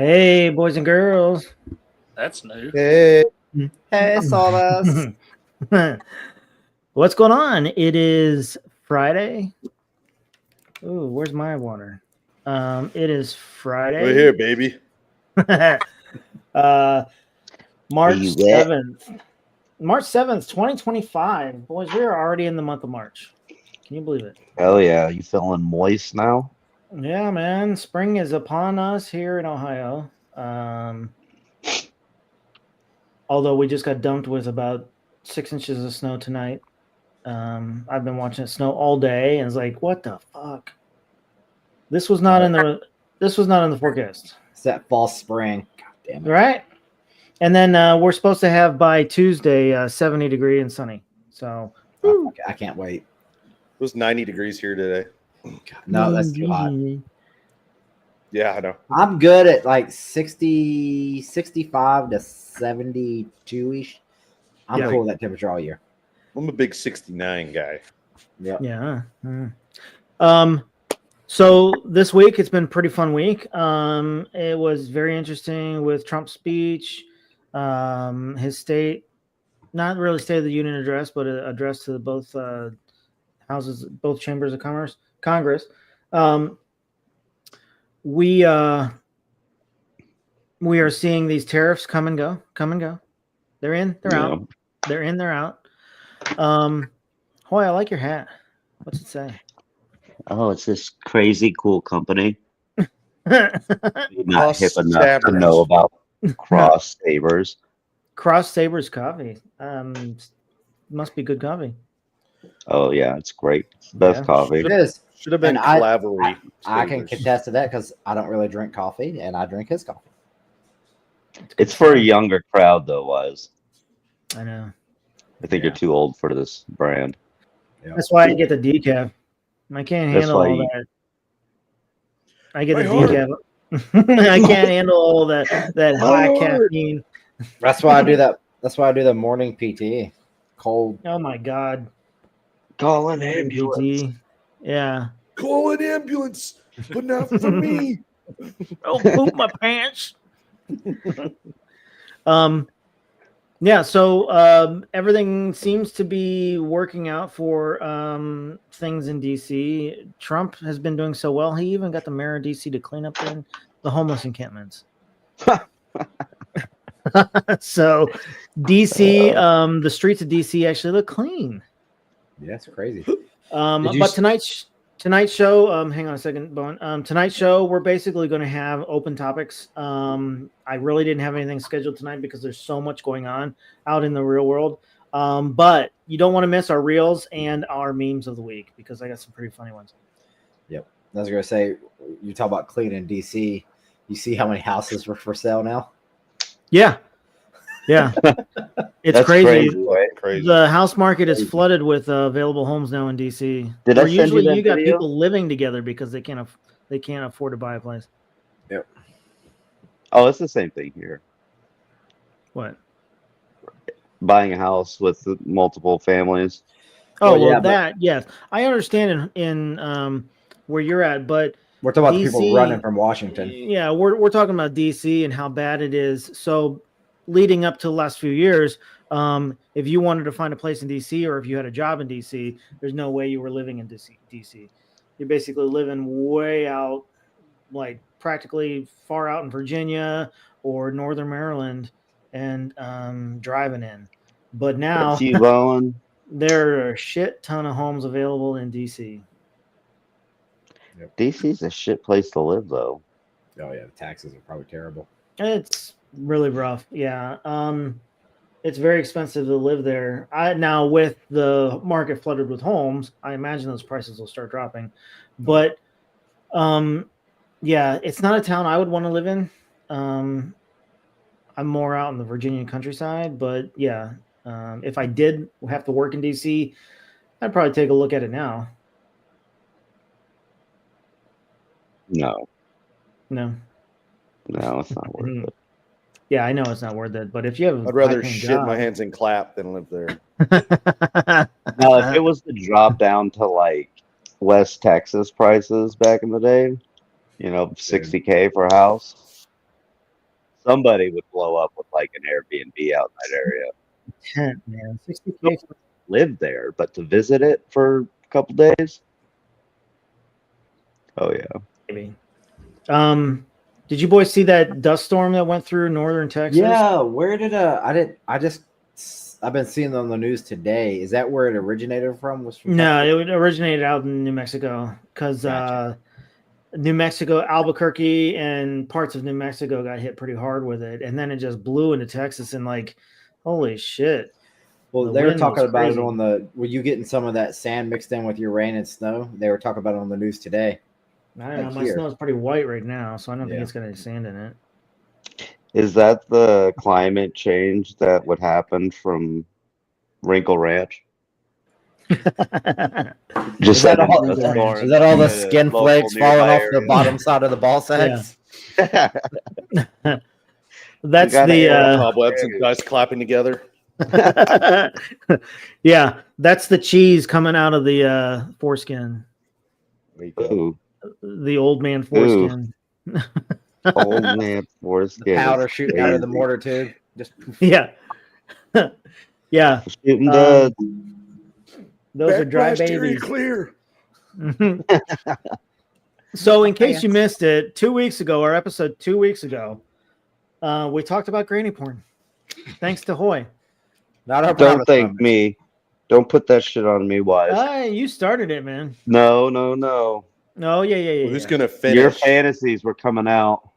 Hey, boys and girls. That's new. Hey, Hey, Sawdust. What's going on? It is Friday. Ooh, where's my water? It is Friday. we're here, baby. March You wet? 7th. March 7th, 2025. Boys, we are already in the month of March. Can you believe it? Hell yeah. You feeling moist now? Yeah, man. Spring is upon us here in Ohio. Although we just got dumped with about 6 inches of snow tonight. I've been watching it snow all day, and it's like, what the fuck? This was not in the forecast, It's that false spring. God damn it. right? And then we're supposed to have by Tuesday 70 degree and sunny. So I can't wait. It was 90 degrees here today. God, no, that's too hot. Yeah, I know. I'm good at like 60, 65 to 72-ish. I'm Yeah. cool with that temperature all year. I'm a big 69 guy. Yep. Yeah. So this week it's been a pretty fun week. It was very interesting with Trump's speech, his state, not really State of the Union address, but an address to both houses, both chambers of Congress. We are seeing these tariffs come and go. They're in, they're out. They're in, they're out. Hoy, I like your hat. What's it say? Oh, it's this crazy cool company. You're not Cross hip enough to Sabers. know about Cross Sabers. Cross Sabers coffee. Must be good coffee. Oh yeah, it's great. It's the best Yeah. coffee. It is. Should have been And I- Cavalry. I can Sabers. contest to that because I don't really drink coffee and I drink his coffee. It's for a younger crowd though, Wise. I know. I think Yeah. you're too old for this brand. That's why I get the decaf. I can't That's handle why all you- that. I get the My decaf. I can't handle all that high Lord. caffeine. That's why I do that. That's why I do the morning PT. Cold. Oh my god. Call an PT. Yeah. Call an ambulance, but not for me. Oh, poop my pants. Yeah, so everything seems to be working out for things in DC. Trump has been doing so well. He even got the mayor of DC to clean up the homeless encampments. So DC, the streets of DC actually look clean. Yeah, it's crazy. But tonight's show, hang on a second, Bowen. Tonight's show, we're basically going to have open topics. I really didn't have anything scheduled tonight because there's so much going on out in the real world. But you don't want to miss our reels and our memes of the week because I got some pretty funny ones. Yep. I was gonna say, you talk about clean in DC. You see how many houses were for sale now? Yeah. Yeah. It's That's crazy. Crazy. The house market is flooded with available homes now in DC. Did I Where send you usually that you got video? people living together because they can't afford to buy a place. Oh, it's the same thing here. What? Buying a house with multiple families. Oh, Well, well, yeah, but- that yes, I understand in where you're at, but We're talking about the people DC running from Washington. yeah, we're talking about DC and how bad it is. So, leading up to the last few years, if you wanted to find a place in DC or if you had a job in DC, there's no way you were living in DC. You're basically living way out, like practically far out in Virginia or Northern Maryland, and driving in. But now That's you, Bowen. there are a shit ton of homes available in DC. DC's a shit place to live though. Oh yeah, the taxes are probably terrible. It's really rough. Yeah. It's very expensive to live there. Now with the market flooded with homes, I imagine those prices will start dropping. But yeah, it's not a town I would want to live in. I'm more out in the Virginia countryside, but yeah, if I did have to work in DC, I'd probably take a look at it now. No, No. it's not worth it. Yeah, I know it's not worth it, but if you have, I'd rather shit my hands and clap than live there. Now, if it was to drop down to like West Texas prices back in the day, you know, $60K for a house, Somebody would blow up with like an Airbnb out in that area. Tent, man. 60K. Live there, but to visit it for a couple days. Oh yeah. Maybe. Did you boys see that dust storm that went through northern Texas? Yeah, where did I've been seeing it on the news today. Is that where it originated from? Was from No, Texas? it originated out in New Mexico because Gotcha. New Mexico, Albuquerque, and parts of New Mexico got hit pretty hard with it, and then it just blew into Texas and like, holy shit! Well, The they were wind talking was about crazy. it on the. Were you getting some of that sand mixed in with your rain and snow? They were talking about it on the news today. I don't know. Like My here. snow is pretty white right now, so I don't think Yeah. it's got any sand in it. Is that the climate change that would happen from Wrinkle Ranch? Just Is that sending all- dust storms Is that all the to skin local flakes falling nearby off the areas? bottom side of the ball sacks? That's gotta the air Cobwebs and dust clapping together. yeah, that's the cheese coming out of the foreskin, There you go. Ooh, the old man foreskin. old man foreskin. Powder is shooting out of the crazy. mortar tube. Just Yeah, yeah. Shooting the Those are dry Backlash area babies. clear. So, in case you missed it, 2 weeks ago, our episode 2 weeks ago, we talked about granny porn. Thanks to Hoy. not our Don't promise thank moment. me. Don't put that shit on me, Wise. You started it, man. No. Oh, yeah. Well, who's gonna finish? Your fantasies were coming out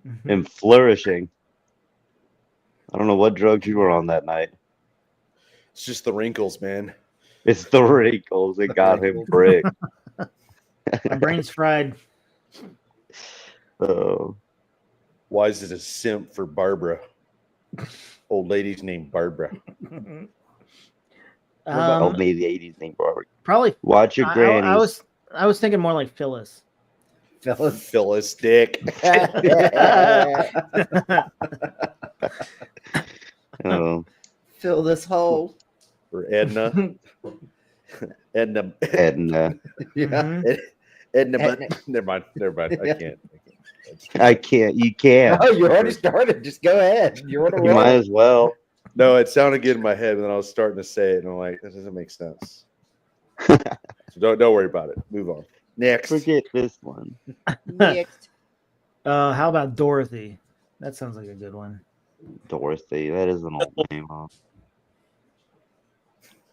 Mhm. and flourishing. I don't know what drugs you were on that night. It's just the wrinkles, man. It's the wrinkles that got him brick. My brain's fried. Oh, Why is it a simp for Barbara? Old lady's named Barbara. old lady 80s named Barbara. Probably. Watch your grannies. I was thinking more like Phyllis. Phyllis. Phyllis Dick. Oh, Fill this hole. Or Edna. Edna. Edna. Yeah. Mhm. Edna. Edna. Never mind. Yeah. I can't. I can't. You can't. Oh, you already started. Just go ahead. You're on a You might roll. as well. No, it sounded good in my head, and then I was starting to say it, and I'm like, that doesn't make sense. So don't worry about it. Move on. Next. Forget this one. Next. How about Dorothy? That sounds like a good one. Dorothy. That is an old name, huh?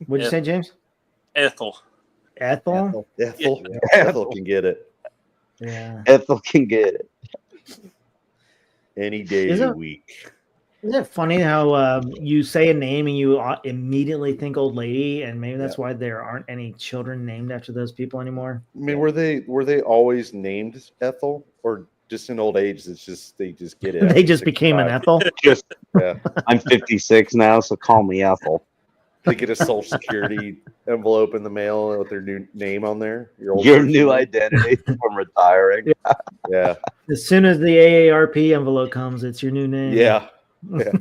What'd you say, James? Ethel. Ethel? Ethel. Ethel can get it Yeah. Ethel can get it. any day Is of the it- week. Isn't it funny how you say a name and you immediately think old lady, and maybe that's why there aren't any children named after those people anymore? I mean, were they always named Ethel, or just in old age? It's just they just get it. They just became an Ethel. Just, Yeah, I'm 56 now, so call me Ethel. they get a social security envelope in the mail with their new name on there. Old Your social new name. identity from retiring. Yeah, As soon as the AARP envelope comes, it's your new name. yeah. With I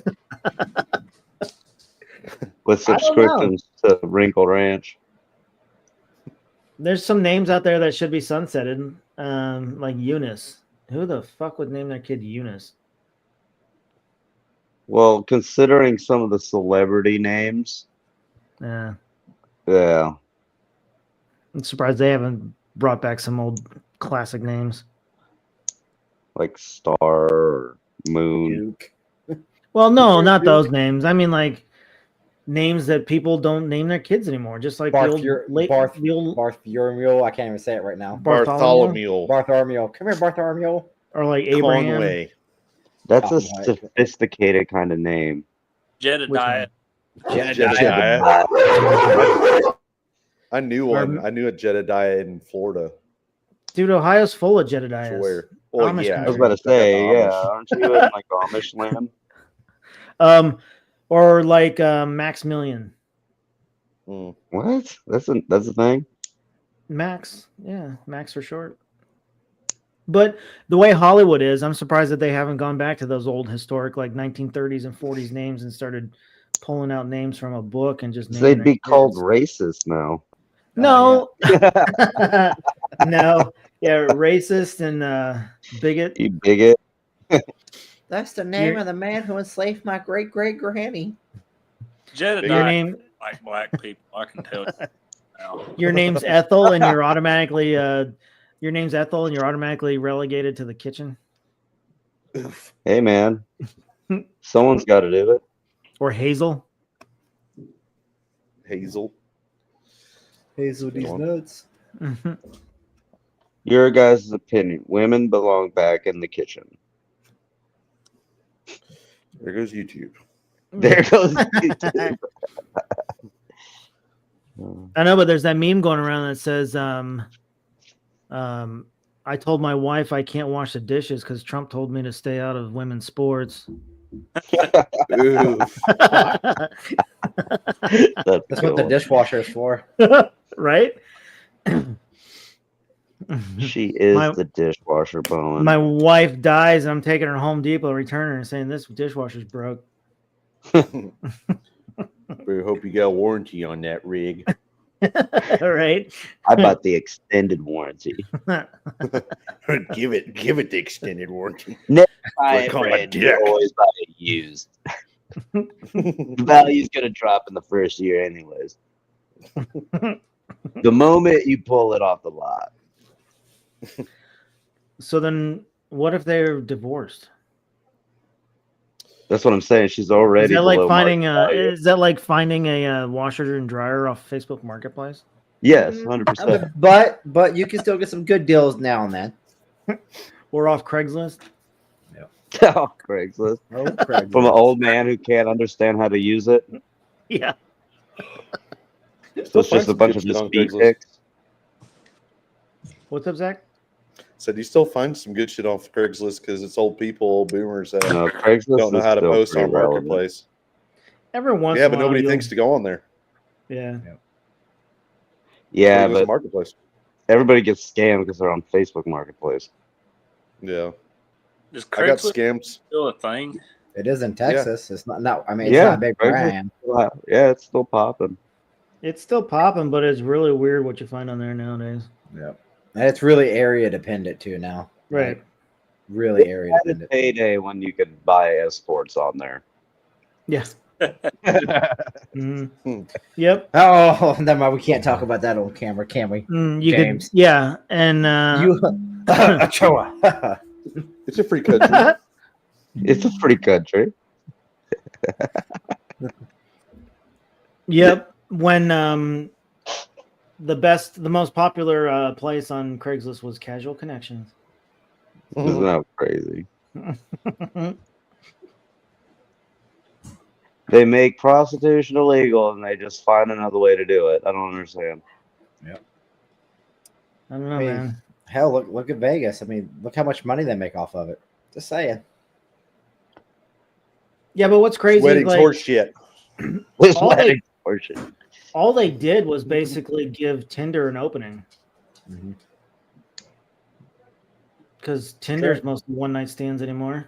don't know. subscriptions to Wrinkle Ranch. There's some names out there that should be sunsetted, like Eunice. Who the fuck would name their kid Eunice? Well, considering some of the celebrity names, Yeah. yeah. I'm surprised they haven't brought back some old classic names. Like Star or Moon. Duke. Well, no, Duke. not those names. I mean, like names that people don't name their kids anymore. Just like the old, Bartholomew. I can't even say it right now. Bartholomew. Bartholomew. Come here, Bartholomew. or like Abraham. Conway. That's a Oh, right. sophisticated kind of name. Jedediah. Jedediah. I knew one. I knew a Jedediah in Florida. Dude, Ohio's full of Jedediahs. Where? Well, Amish yeah, I was about to I got say, the yeah, Amish. aren't you in like Amish land? Or like Maximilian. Mm. What? That's a thing? Max, yeah, Max for short. But the way Hollywood is, I'm surprised that they haven't gone back to those old historic like 1930s and 40s names and started pulling out names from a book and just naming They'd their be called kids. racist now. No, no, yeah, racist and bigot. You bigot. That's the name You're- of the man who enslaved my great great granny. Jedediah Your name, like black people. I can tell you now. your name's Ethel, and you're automatically relegated to the kitchen, Hey, man. Someone's got to do it. or Hazel. Hazel. Hazel these nuts. Mhm. Your guys' opinion. Women belong back in the kitchen. There goes YouTube. There goes YouTube. I know, but there's that meme going around that says, I told my wife I can't wash the dishes because Trump told me to stay out of women's sports. Oof. That's what the dishwasher is for. Right? She is My- the dishwasher, Bowen. My wife dies, and I'm taking her to Home Depot, returning her, and saying this dishwasher's broke. We hope you got a warranty on that rig. All right. I bought the extended warranty. give it the extended warranty. Buy Click it on my brand new, dick. always buy it used. The value's gonna drop in the first year, anyways. The moment you pull it off the lot. So then, what if they're divorced? That's what I'm saying. She's already Is that like below finding market value. is that like finding a washer and dryer off Facebook Marketplace? Yes, I 100%. mean, but you can still get some good deals now and then. Or off Craigslist? Oh, Craigslist. Oh, Craig. From an old man who can't understand how to use it. Yeah. So it's just a bunch of just beat pics. What's up, Zach? Said you still find some good shit off Craigslist because it's old people, old boomers that No, Craigslist don't know is how to still post pretty on relevant. Marketplace. Every once Yeah, in a but while nobody you'll- thinks to go on there. Yeah. Yeah, Nobody goes to but Marketplace. everybody gets scammed because they're on Facebook Marketplace. Yeah, Is I got Craigslist scammed. still a thing? It is in Texas. It's not. No, I mean, it's Yeah, not a big Craigslist. brand. Yeah, it's still popping. It's still popping, but it's really weird what you find on there nowadays. Yep. And it's really area dependent too now. Right. Like, really area Had a dependent. payday when you could buy escorts on there. Yeah. Mhm. Hmm. Yep. Oh, never mind. We can't talk about that on camera, can we? You James. could. Yeah. And You, Achoa. It's a free country. It's a free country. Yep. When the most popular place on Craigslist was Casual Connections. Isn't that crazy? They make prostitution illegal and they just find another way to do it. I don't understand. I don't know, I mean, man. Hell, look at Vegas. I mean, look how much money they make off of it. Just saying. Yeah, but what's crazy is Weddings, like horse shit. This All they- wedding portion. all they did was basically give Tinder an opening Mhm. because Tinder's Sure. mostly one night stands anymore.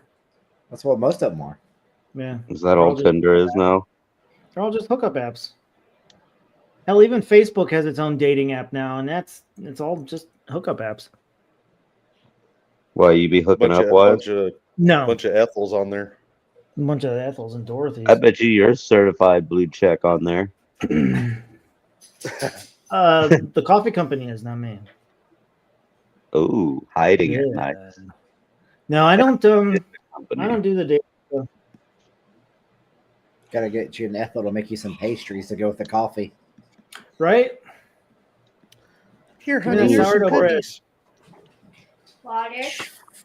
That's what most of them are. Yeah, Is that all Tinder is now? they're all just hookup apps. Hell, even Facebook has its own dating app now, and it's all just hookup apps. Why you be hooking Bunch up of, wives? No, bunch of Ethels on there. a bunch of Ethels and Dorothys. I bet you're certified blue check on there. The coffee company is not me. Oh, hiding it. Yeah. Nice. No, I don't. I Company. don't do the date. Gotta get you an Ethel to make you some pastries to go with the coffee. Right? Here, Give me honey, that here's some sourdough bread. cookies. Water.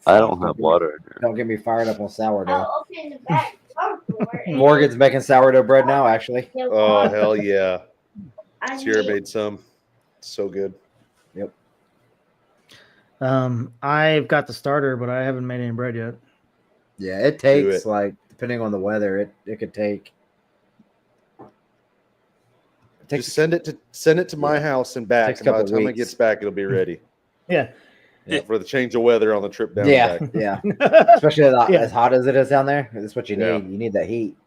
I don't have water in here. Don't get me fired up on sourdough. I'll open the back door. and Morgan's making sourdough bread now, actually. get Oh, water. hell yeah. I Sierra need- made some. So good. I've got the starter, but I haven't made any bread yet. Yeah, it takes it. like depending on the weather, it could take. It takes Just send it to my house and back. Takes a And by the couple time it weeks. gets back, it'll be ready. Yeah. For the change of weather on the trip down. yeah, and back. yeah. Especially Yeah. as hot as it is down there, that's what you need. Yeah. You need that heat.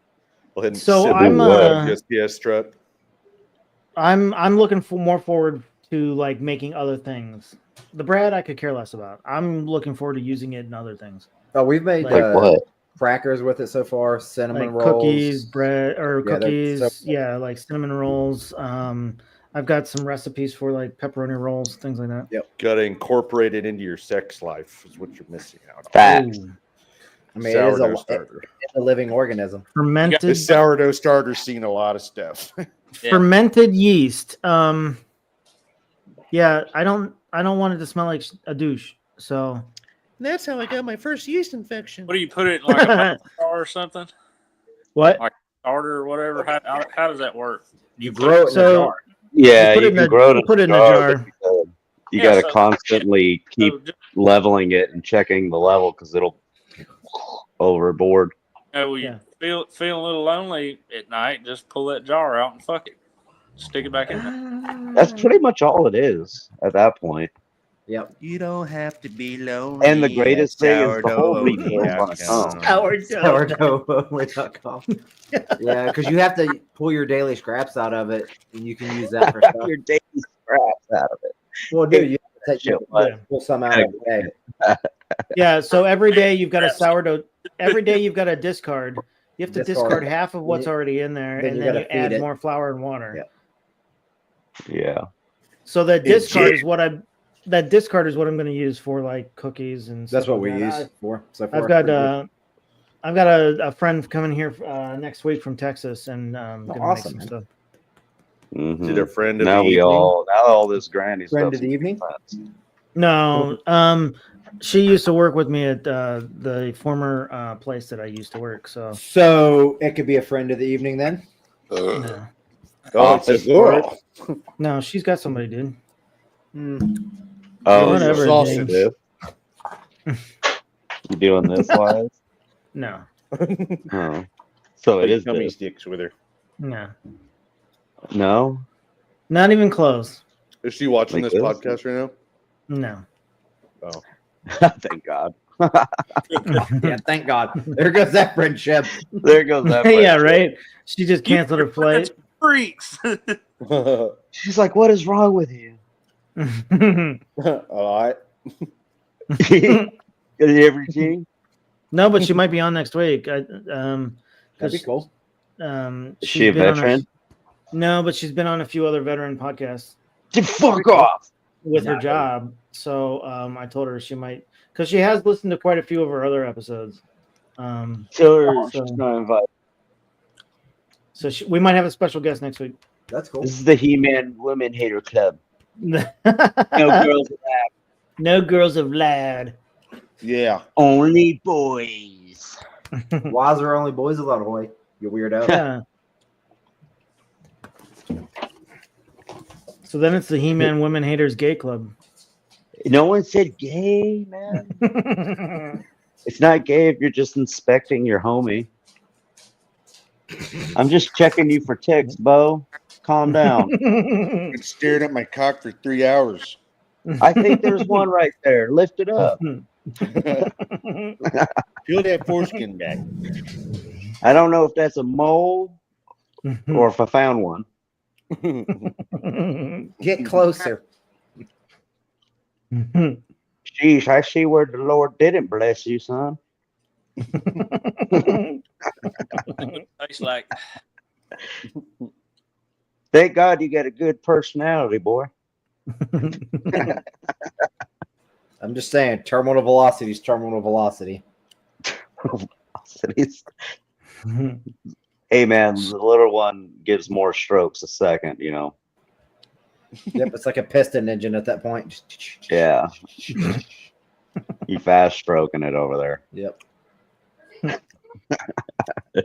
Go ahead and So sip I'm, the USPS truck. I'm looking for more forward to like making other things. The bread I could care less about. I'm looking forward to using it in other things. Oh, we've made Like Like what? crackers with it so far. Cinnamon like rolls, cookies, bread, or Yeah, they're cookies. so- Yeah, like cinnamon rolls. I've got some recipes for like pepperoni rolls, things like that. Got to incorporate it into your sex life is what you're missing out on. Facts. Ooh. I mean, it is Sourdough starter. it's a living organism. Fermented The sourdough starter's seen a lot of stuff. Yeah. fermented yeast. Yeah, I don't want it to smell like a douche. So That's how I got my first yeast infection. What do you put it in, like a mason jar or something? what? Like starter or whatever? How does that work? You grow it in So- a jar. Yeah, put it you in can a- grow it put it in a jar, jar. but you Yeah, got to so- constantly keep So just, leveling it and checking the level because it'll overboard. you Yeah. feel a little lonely at night, just pull that jar out and fuck it. Stick it back in there. That's pretty much all it is at that point. Yep. You don't have to be lonely. And the greatest thing is the whole refills on sourdough its own. Sourdough.com. Yeah, because you have to pull your daily scraps out of it, and you can use that for stuff. Your daily scraps out of it. Well, dude, you have to take Shit, pull some out every day. Yeah, so every day you've got a sourdough. Every day you've got a discard. You have to Discard. discard half of what's already in there, Then and you then gotta you add feed it. more flour and water. Yeah. Yeah. So that discard Legit. is what I'm going to use for like cookies and. That's stuff what we like that. use for. So far. I've got a friend coming here next week from Texas, and gonna awesome, make some man. stuff. Mhm. Did a friend of Now the we evening? now all this granny Friend stuff. of the evening? No, she used to work with me at the former place that I used to work. So So it could be a friend of the evening then. no, Oh, it's a girl. no, she's got somebody, dude. Oh, Whatever, so James. this. You doing this, Wise? No, Oh. So it is Tummy this. sticks with her. no, No? not even close. Is she watching Like this this? podcast right now? No. Oh, Thank God. Yeah, thank God. There goes that friendship. There goes that. Yeah, friendship. right. She just canceled her flight. Freaks. She's like, what is wrong with you? all right. Is everything? No, but she might be on next week. That'd be cool. Is she's she a been on veteran? no, but she's been on a few other veteran podcasts Fuck off. with her Nice. job. So I told her she might, because she has listened to quite a few of our other episodes. So she's not invited. So we might have a special guest next week. That's cool. This is the He-Man Women Hater Club. No No girls allowed. No girls have lied. Yeah. Only boys. Why is there only boys allowed, boy? You weirdo. Yeah. So then it's the He-Man Women Haters Gay Club. No one said gay, man. It's not gay if you're just inspecting your homie. I'm just checking you for ticks, Bo. Calm down. Been staring at my cock for 3 hours. I think there's one right there. Lift it up. Peel that foreskin back. I don't know if that's a mole or if I found one. Get closer. Sheesh, I see where the Lord didn't bless you, son. Tastes like Thank God you got a good personality, boy. I'm just saying, terminal velocity is terminal velocity. Hey, man, the little one gives more strokes a second, you know. Yep, it's like a piston engine at that point. Yeah. You fast stroking it over there. Yep.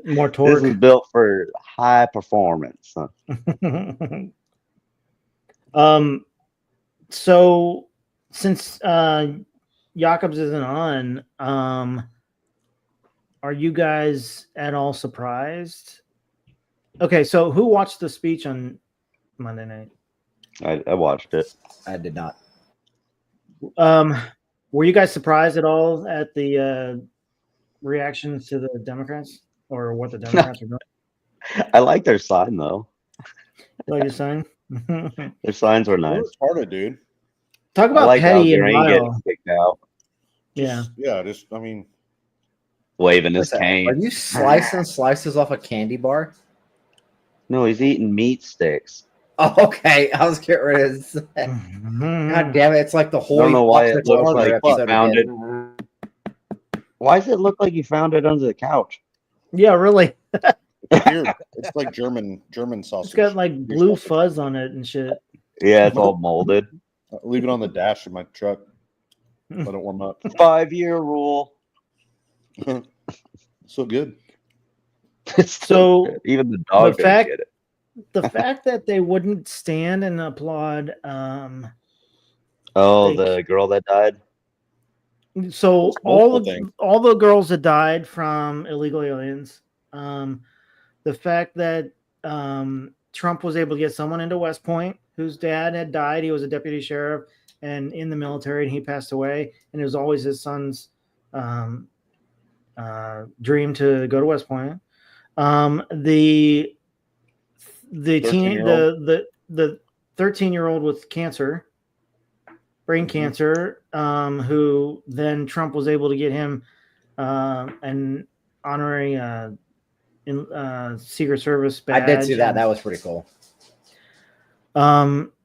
More This torque. is built for high performance. Huh? So since Jakobs isn't on, are you guys at all surprised? Okay, so who watched the speech on Monday night? I watched it. I did not. Were you guys surprised at all at the reactions to the Democrats or what the Democrats are doing? I like their sign, though. Like you're saying? Their signs were nice. It's harder, dude. Talk I about like how petty and Green getting vile. kicked out. Yeah. Yeah, just, I mean, waving his What's that? Are cane. you slicing slices off a candy bar? No, he's eating meat sticks. Oh, okay. I was getting ready to say. God damn it! It's like the I don't whole know why it looks like he episode found again. it. Why does it look like you found it under the couch? Yeah, really. Weird. It's like German sausage. It's got like blue fuzz on it and shit. Yeah, it's all molded. Leave it on the dash of my truck. Let it warm up. 5-year rule. So good. It's So, good. Even the dog the didn't fact- get it. The fact that they wouldn't stand and applaud. Oh, like- the girl that died. So It's multiple all the girls that died from illegal aliens. The fact that Trump was able to get someone into West Point whose dad had died. He was a deputy sheriff and in the military, and he passed away. And it was always his son's dream to go to West Point. The 13-year-old with cancer, brain cancer, who then Trump was able to get him an honorary Secret Service badge. I did see that. That was pretty cool.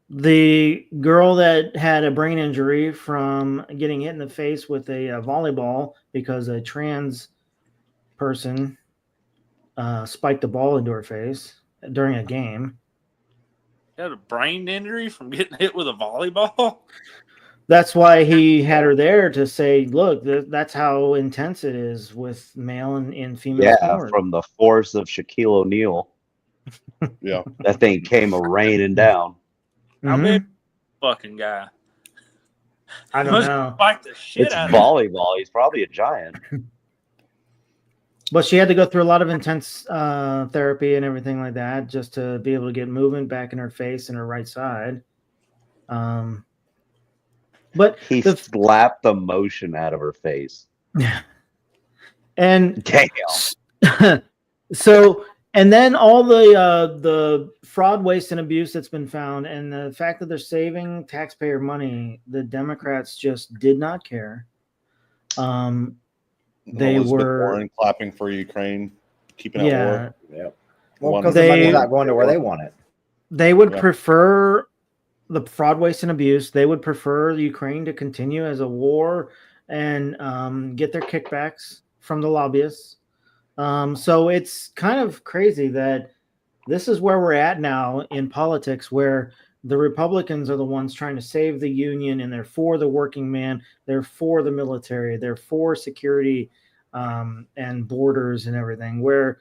The girl that had a brain injury from getting hit in the face with a volleyball because a trans person spiked a ball into her face during a game. You had a brain injury from getting hit with a volleyball? That's why he had her there to say, look, that's how intense it is with male and female Yeah, sport. from the force of Shaquille O'Neal. Yeah. That thing came raining down. How Mhm. big fucking guy? I don't know. Spike the shit It's out of him. volleyball. He's probably a giant. But she had to go through a lot of intense therapy and everything like that just to be able to get movement back in her face and her right side. But He slapped the motion out of her face. and Damn. so and then all the fraud, waste, and abuse that's been found, and the fact that they're saving taxpayer money, the Democrats just did not care. They Elizabeth were Warren clapping for Ukraine, keeping at yeah. war. Yep. Well, One- because the money's not going to where they want it. They would Yeah. prefer the fraud, waste, and abuse. They would prefer Ukraine to continue as a war and get their kickbacks from the lobbyists. So it's kind of crazy that this is where we're at now in politics, where the Republicans are the ones trying to save the union, and they're for the working man, they're for the military, they're for security and borders and everything. Where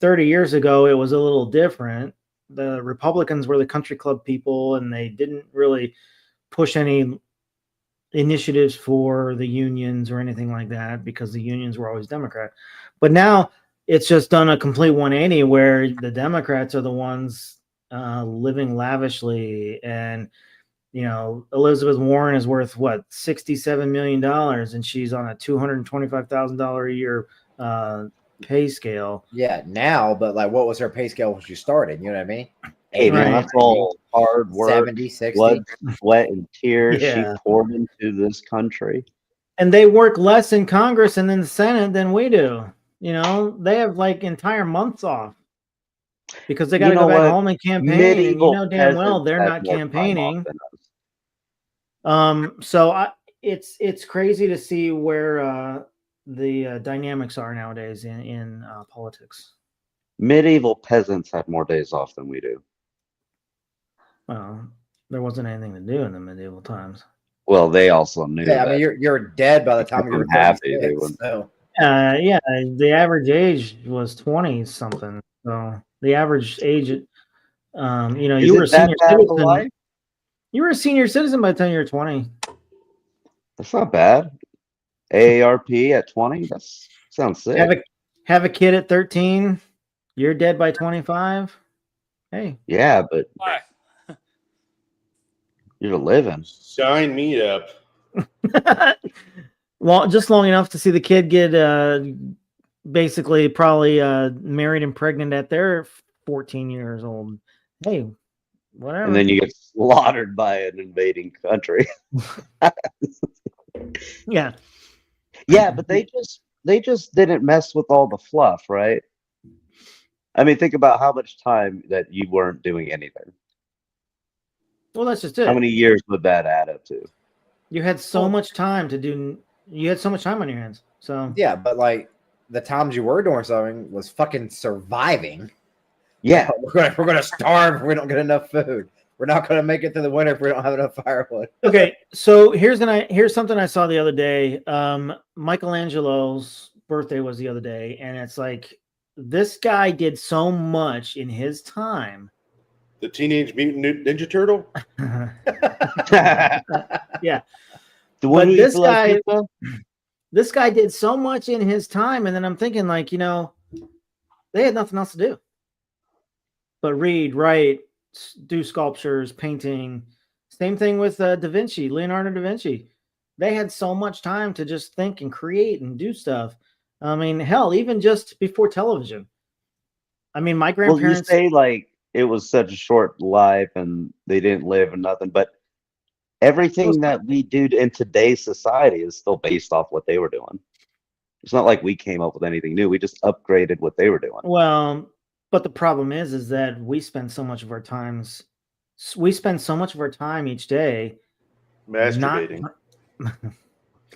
30 years ago, it was a little different. The Republicans were the country club people, and they didn't really push any initiatives for the unions or anything like that because the unions were always Democrat. But now it's just done a complete 180 where the Democrats are the ones living lavishly. And, you know, Elizabeth Warren is worth what, $67 million, and she's on a $225,000 a year pay scale. Yeah, now, but like, what was her pay scale when she started? You know what I mean? Hey, man, Right. that's all hard work, 70, 60. blood, sweat, and tears Yeah. she poured into this country. And they work less in Congress and in the Senate than we do. You know, they have like entire months off because they got to You go know back what? home and campaign. Medieval And you know damn well peasants they're had not more time off campaigning. than us. So it's crazy to see where the dynamics are nowadays in politics. Medieval peasants had more days off than we do. Well, there wasn't anything to do in the medieval times. Well, they also knew Yeah, I that. mean, you're dead by the time you're Happy they 36. wouldn't. So. Yeah, the average age was 20 something. So the average age, you know, Is you it were a that senior bad of a citizen. life? You were a senior citizen by the time you were 20. That's not bad. AARP at 20? That sounds sick. Have a kid at 13. You're dead by 25. Hey. Yeah, but Why? you're living. Sign me up. Well, just long enough to see the kid get basically probably married and pregnant at their 14 years old. Hey, whatever. And then you get slaughtered by an invading country. yeah. Yeah, but they just they just didn't mess with all the fluff, right? I mean, think about how much time that you weren't doing anything. Well, that's just How it. many years would that add up to? You had so much time to do. You had so much time on your hands. So Yeah, but like the times you were doing something was fucking surviving. Yeah. We're gonna starve if we don't get enough food. We're not gonna make it through the winter if we don't have enough firewood. okay, so here's something I saw the other day. Michelangelo's birthday was the other day, and it's like this guy did so much in his time. The Teenage Mutant Ninja Turtle. Yeah, The one but who this used to like guy, pizza? this guy did so much in his time, and then I'm thinking, like, they had nothing else to do but read, write, do sculptures, painting. Same thing with Leonardo da Vinci. They had so much time to just think and create and do stuff. I mean, hell, even just before television. I mean, my Well, you grandparents. say like it was such a short life and they didn't live and nothing, but everything that we do in today's society is still based off what they were doing. It's not like we came up with anything new. We just upgraded what they were doing. Well, but the problem is that we spend so much of our time each day Masturbating.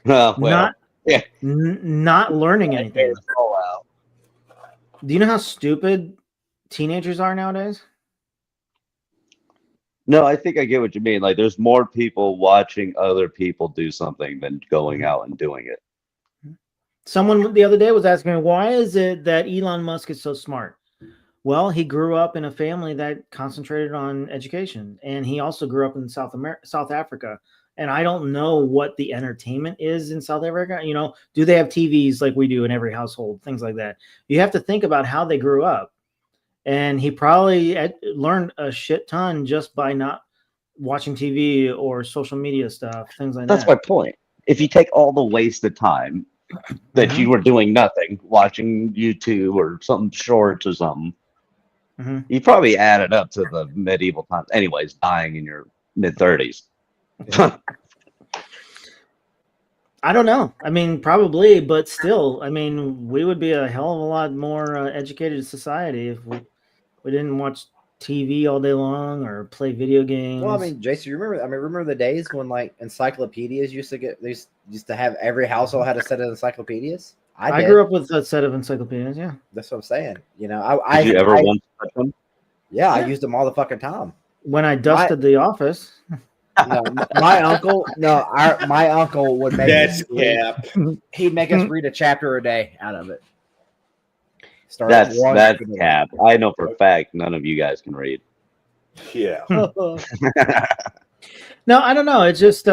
Well, yeah. not learning anything. Oh, wow. Do you know how stupid teenagers are nowadays? No, I think I get what you mean. Like, there's more people watching other people do something than going out and doing it. Someone the other day was asking me, why is it that Elon Musk is so smart? Well, he grew up in a family that concentrated on education, and he also grew up in South Africa. And I don't know what the entertainment is in South Africa. Do they have TVs like we do in every household? Things like that. You have to think about how they grew up. And he probably learned a shit ton just by not watching TV or social media stuff, things like That's that. my point. If you take all the wasted time that you were doing nothing, watching YouTube or some shorts or something, you probably added up to the medieval times. Anyways, dying in your mid-30s. I don't know. I mean, probably, but still, I mean, we would be a hell of a lot more educated society if we didn't watch TV all day long or play video games. Well, I mean, Jason, remember the days when like encyclopedias used to have every household had a set of encyclopedias? I grew up with a set of encyclopedias. Yeah, that's what I'm saying. Did you ever want to touch them? Yeah, I used them all the fucking time. When I dusted the office. No, my uncle. No, my uncle would make That's cap. He'd make us read a chapter a day out of it. That's cap. I know for a fact none of you guys can read. Yeah. No, I don't know. It's just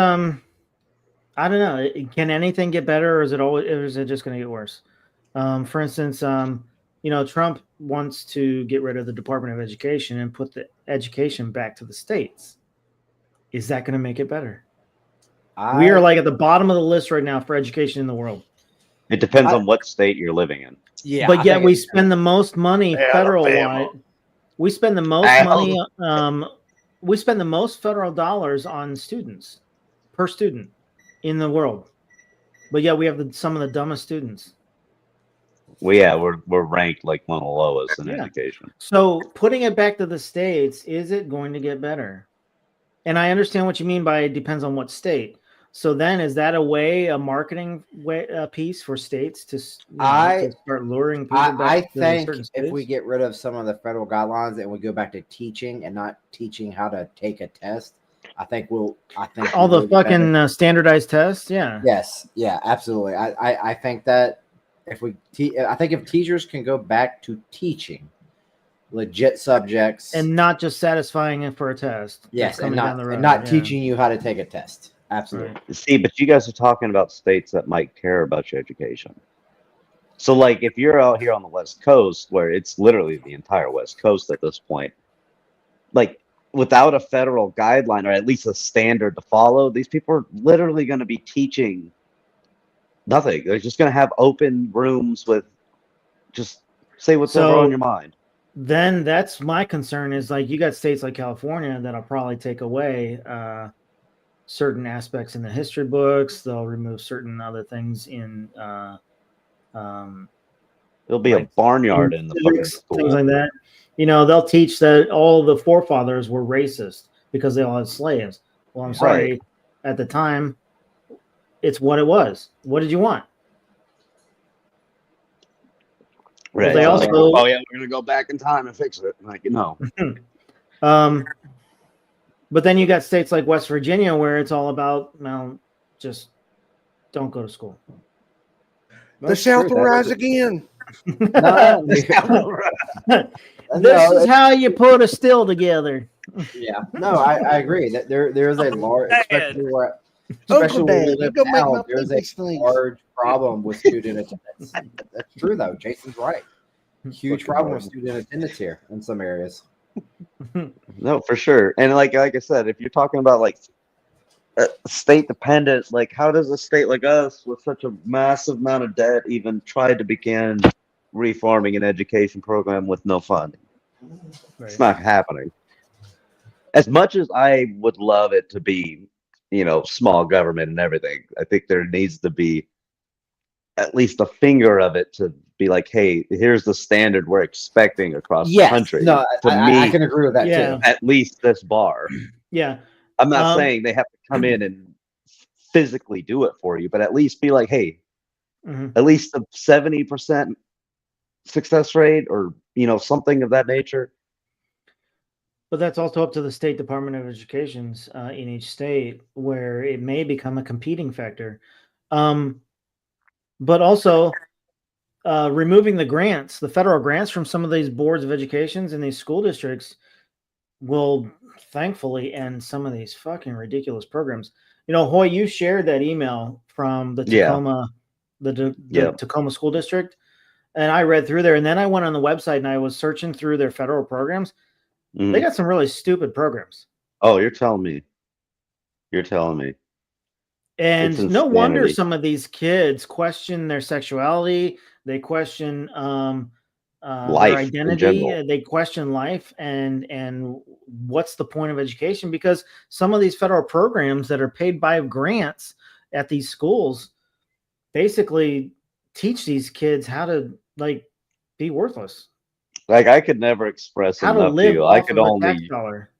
I don't know. Can anything get better, or is it just going to get worse? For instance, Trump wants to get rid of the Department of Education and put the education back to the states. Is that going to make it better? We are like at the bottom of the list right now for education in the world. It depends on what state you're living in. Yeah, but yet we spend the most money federal-wide. We spend the most money. We spend the most federal dollars on students per student in the world, but yet we have some of the dumbest students. Well, yeah, we're ranked like one of the lowest in education. So putting it back to the states, is it going to get better? And I understand what you mean by it depends on what state. So then, is that a marketing piece for states to start luring people back? I think if we get rid of some of the federal guidelines and we go back to teaching and not teaching how to take a test, I think all the fucking standardized tests. Yeah. Yes. Yeah. Absolutely. I think that if teachers can go back to teaching legit subjects and not just satisfying it for a test. Yes, and not teaching you how to take a test. Absolutely. Right. See, but you guys are talking about states that might care about your education. So, like, if you're out here on the West Coast, where it's literally the entire West Coast at this point, like, without a federal guideline or at least a standard to follow, these people are literally going to be teaching nothing. They're just going to have open rooms with just say what's ever on your mind. Then that's my concern is like you got states like California that'll probably take away certain aspects in the history books. They'll remove certain other things in It'll be a like, barnyard in the fucking things school. like that. You know, they'll teach that all the forefathers were racist because they all had slaves. Well, I'm sorry, at the time, it's what it was. What did you want? Right. They So also- oh yeah, we're gonna go back in time and fix it. Like, no. But then you got states like West Virginia where it's all about, well, just don't go to school. The South will rise again. No, This no, is how you put a still together. yeah, no, I agree that there is a large, especially where we live now, there's a large problem with student attendance. That's true though. Jason's right. Huge Fucking problem with Martin. student attendance here in some areas. No, for sure. And like I said, if you're talking about like state dependent, like how does a state like us with such a massive amount of debt even try to begin reforming an education program with no funding? It's not happening. As much as I would love it to be, small government and everything, I think there needs to be at least a finger of it to be like, hey, here's the standard we're expecting across the country. No, to I meet can agree with that Yeah. too. at least this bar. Yeah. I'm not saying they have to come in and physically do it for you, but at least be like, hey, Mhm. at least a 70% success rate or, something of that nature. But that's also up to the State Department of Education's in each state, where it may become a competing factor. But also removing the grants, the federal grants from some of these boards of educations in these school districts will thankfully end some of these fucking ridiculous programs. Hoy, you shared that email from the Tacoma, Tacoma School District, and I read through there, and then I went on the website and I was searching through their federal programs. They got some really stupid programs. Oh, you're telling me. You're telling me. And no wonder some of these kids question their sexuality. They question their identity. They question life and what's the point of education? Because some of these federal programs that are paid by grants at these schools basically teach these kids how to be worthless. Like I could never express How to enough to live you. I off could of a only tax dollar.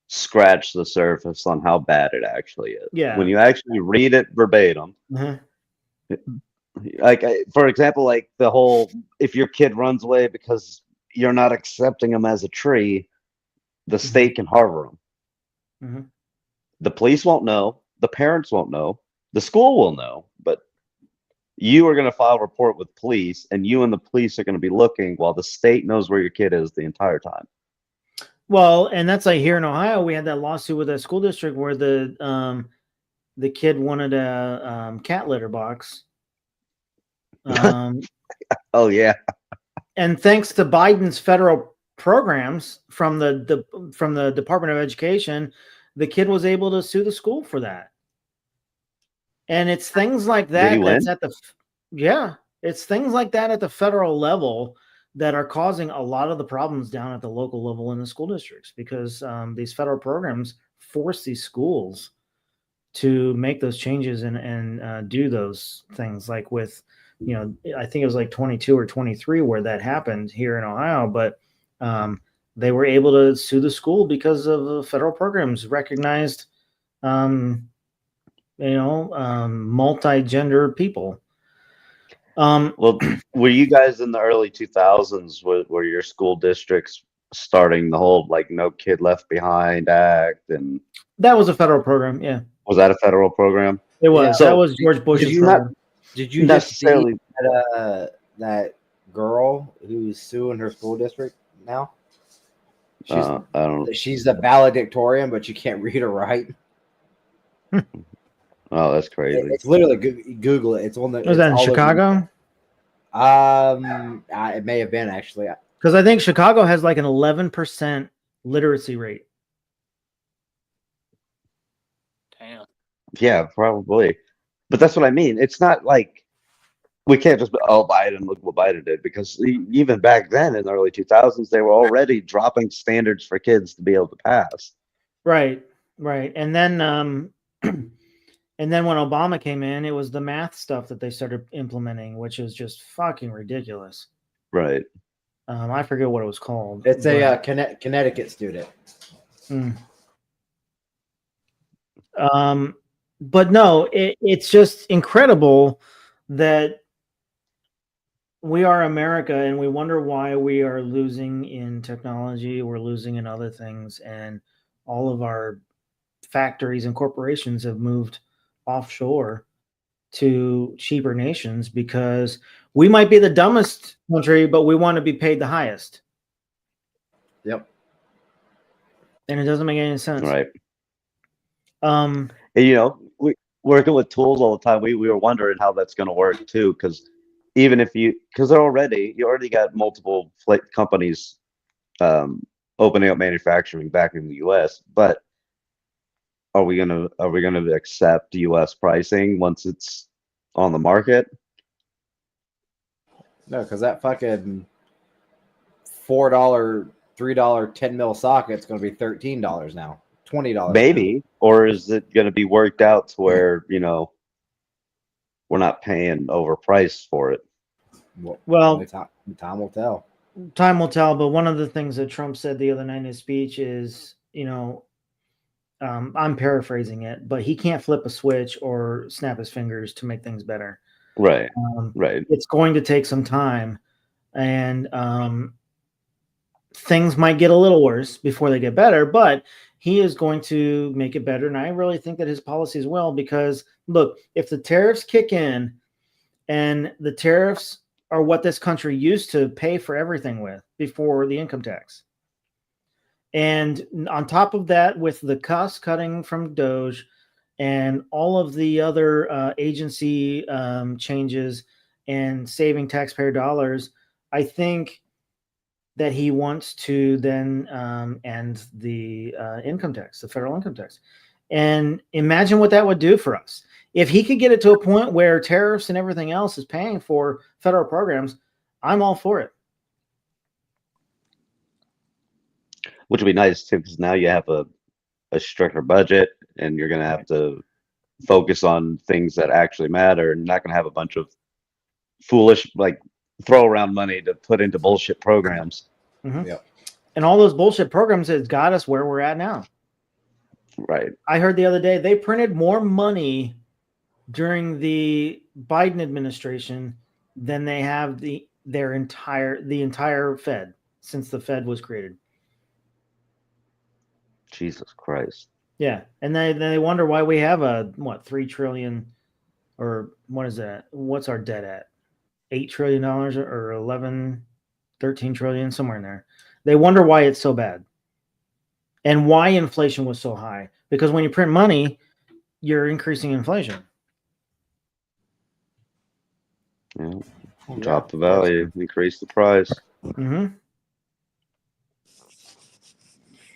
scratch the surface on how bad it actually is. Yeah. When you actually read it verbatim, for example, like the whole, if your kid runs away because you're not accepting him as a tree, the state can harbor him. The police won't know. The parents won't know. The school will know, but you are going to file a report with police, and you and the police are going to be looking while the state knows where your kid is the entire time. Well, and that's like here in Ohio, we had that lawsuit with a school district where the kid wanted a cat litter box. Oh yeah. And thanks to Biden's federal programs from the Department of Education, the kid was able to sue the school for that. And it's things like that. Did he win? It's things like that at the federal level that are causing a lot of the problems down at the local level in the school districts, because these federal programs force these schools to make those changes and do those things, like with, I think it was like 22 or 23 where that happened here in Ohio, but they were able to sue the school because of the federal programs recognized, multi-gender people. Well, were you guys in the early 2000s were your school districts starting the whole like No Kid Left Behind Act? And that was a federal program. Yeah. Was that a federal program? It was. Yeah. So that was George Bush's program. Did you necessarily just see that girl who's suing her school district now? I don't. She's a valedictorian, but you can't read or write. Oh, that's crazy. It's literally Google it. It's on the. Was that in Chicago? It may have been actually. Because I think Chicago has like an 11% literacy rate. Damn. Yeah, probably. But that's what I mean. It's not like we can't just be, oh, Biden, look what Biden did, because even back then in the early 2000s, they were already dropping standards for kids to be able to pass. Right. And then And then when Obama came in, it was the math stuff that they started implementing, which is just fucking ridiculous. Right. I forget what it was called. It's a Connecticut student. But no, it's just incredible that we are America and we wonder why we are losing in technology, we're losing in other things, and all of our factories and corporations have moved offshore to cheaper nations because we might be the dumbest country, but we want to be paid the highest. Yep. And it doesn't make any sense. Right. Um, And, we working with tools all the time. We were wondering how that's going to work too, because even if you already got multiple companies opening up manufacturing back in the U.S. But are we gonna accept U.S. pricing once it's on the market? No, because that fucking $4, $3, 10 mil socket's going to be $13 now, $20. Maybe, or is it going to be worked out to where we're not paying overpriced for it? Well, time will tell. Time will tell. But one of the things that Trump said the other night in his speech is, I'm paraphrasing it, but he can't flip a switch or snap his fingers to make things better. Right. Right. It's going to take some time, and things might get a little worse before they get better, but he is going to make it better. And I really think that his policies will, because look, if the tariffs kick in, and the tariffs are what this country used to pay for everything with before the income tax. And on top of that, with the cost cutting from Doge and all of the other agency changes and saving taxpayer dollars, I think that he wants to then end the income tax, the federal income tax. And imagine what that would do for us. If he could get it to a point where tariffs and everything else is paying for federal programs, I'm all for it. Which would be nice too, because now you have a stricter budget, and you're going to have to focus on things that actually matter, and not going to have a bunch of foolish, throw around money to put into bullshit programs. Mm-hmm. Yep. And all those bullshit programs has got us where we're at now. Right. I heard the other day they printed more money during the Biden administration than they have the entire Fed since the Fed was created. Jesus Christ. Yeah, and they wonder why we have a $3 trillion, or what is that? What's our debt at? $8 trillion or 11, 13 trillion, somewhere in there. They wonder why it's so bad and why inflation was so high. Because when you print money, you're increasing inflation. Yeah. Drop the value, increase the price. Mm-hmm.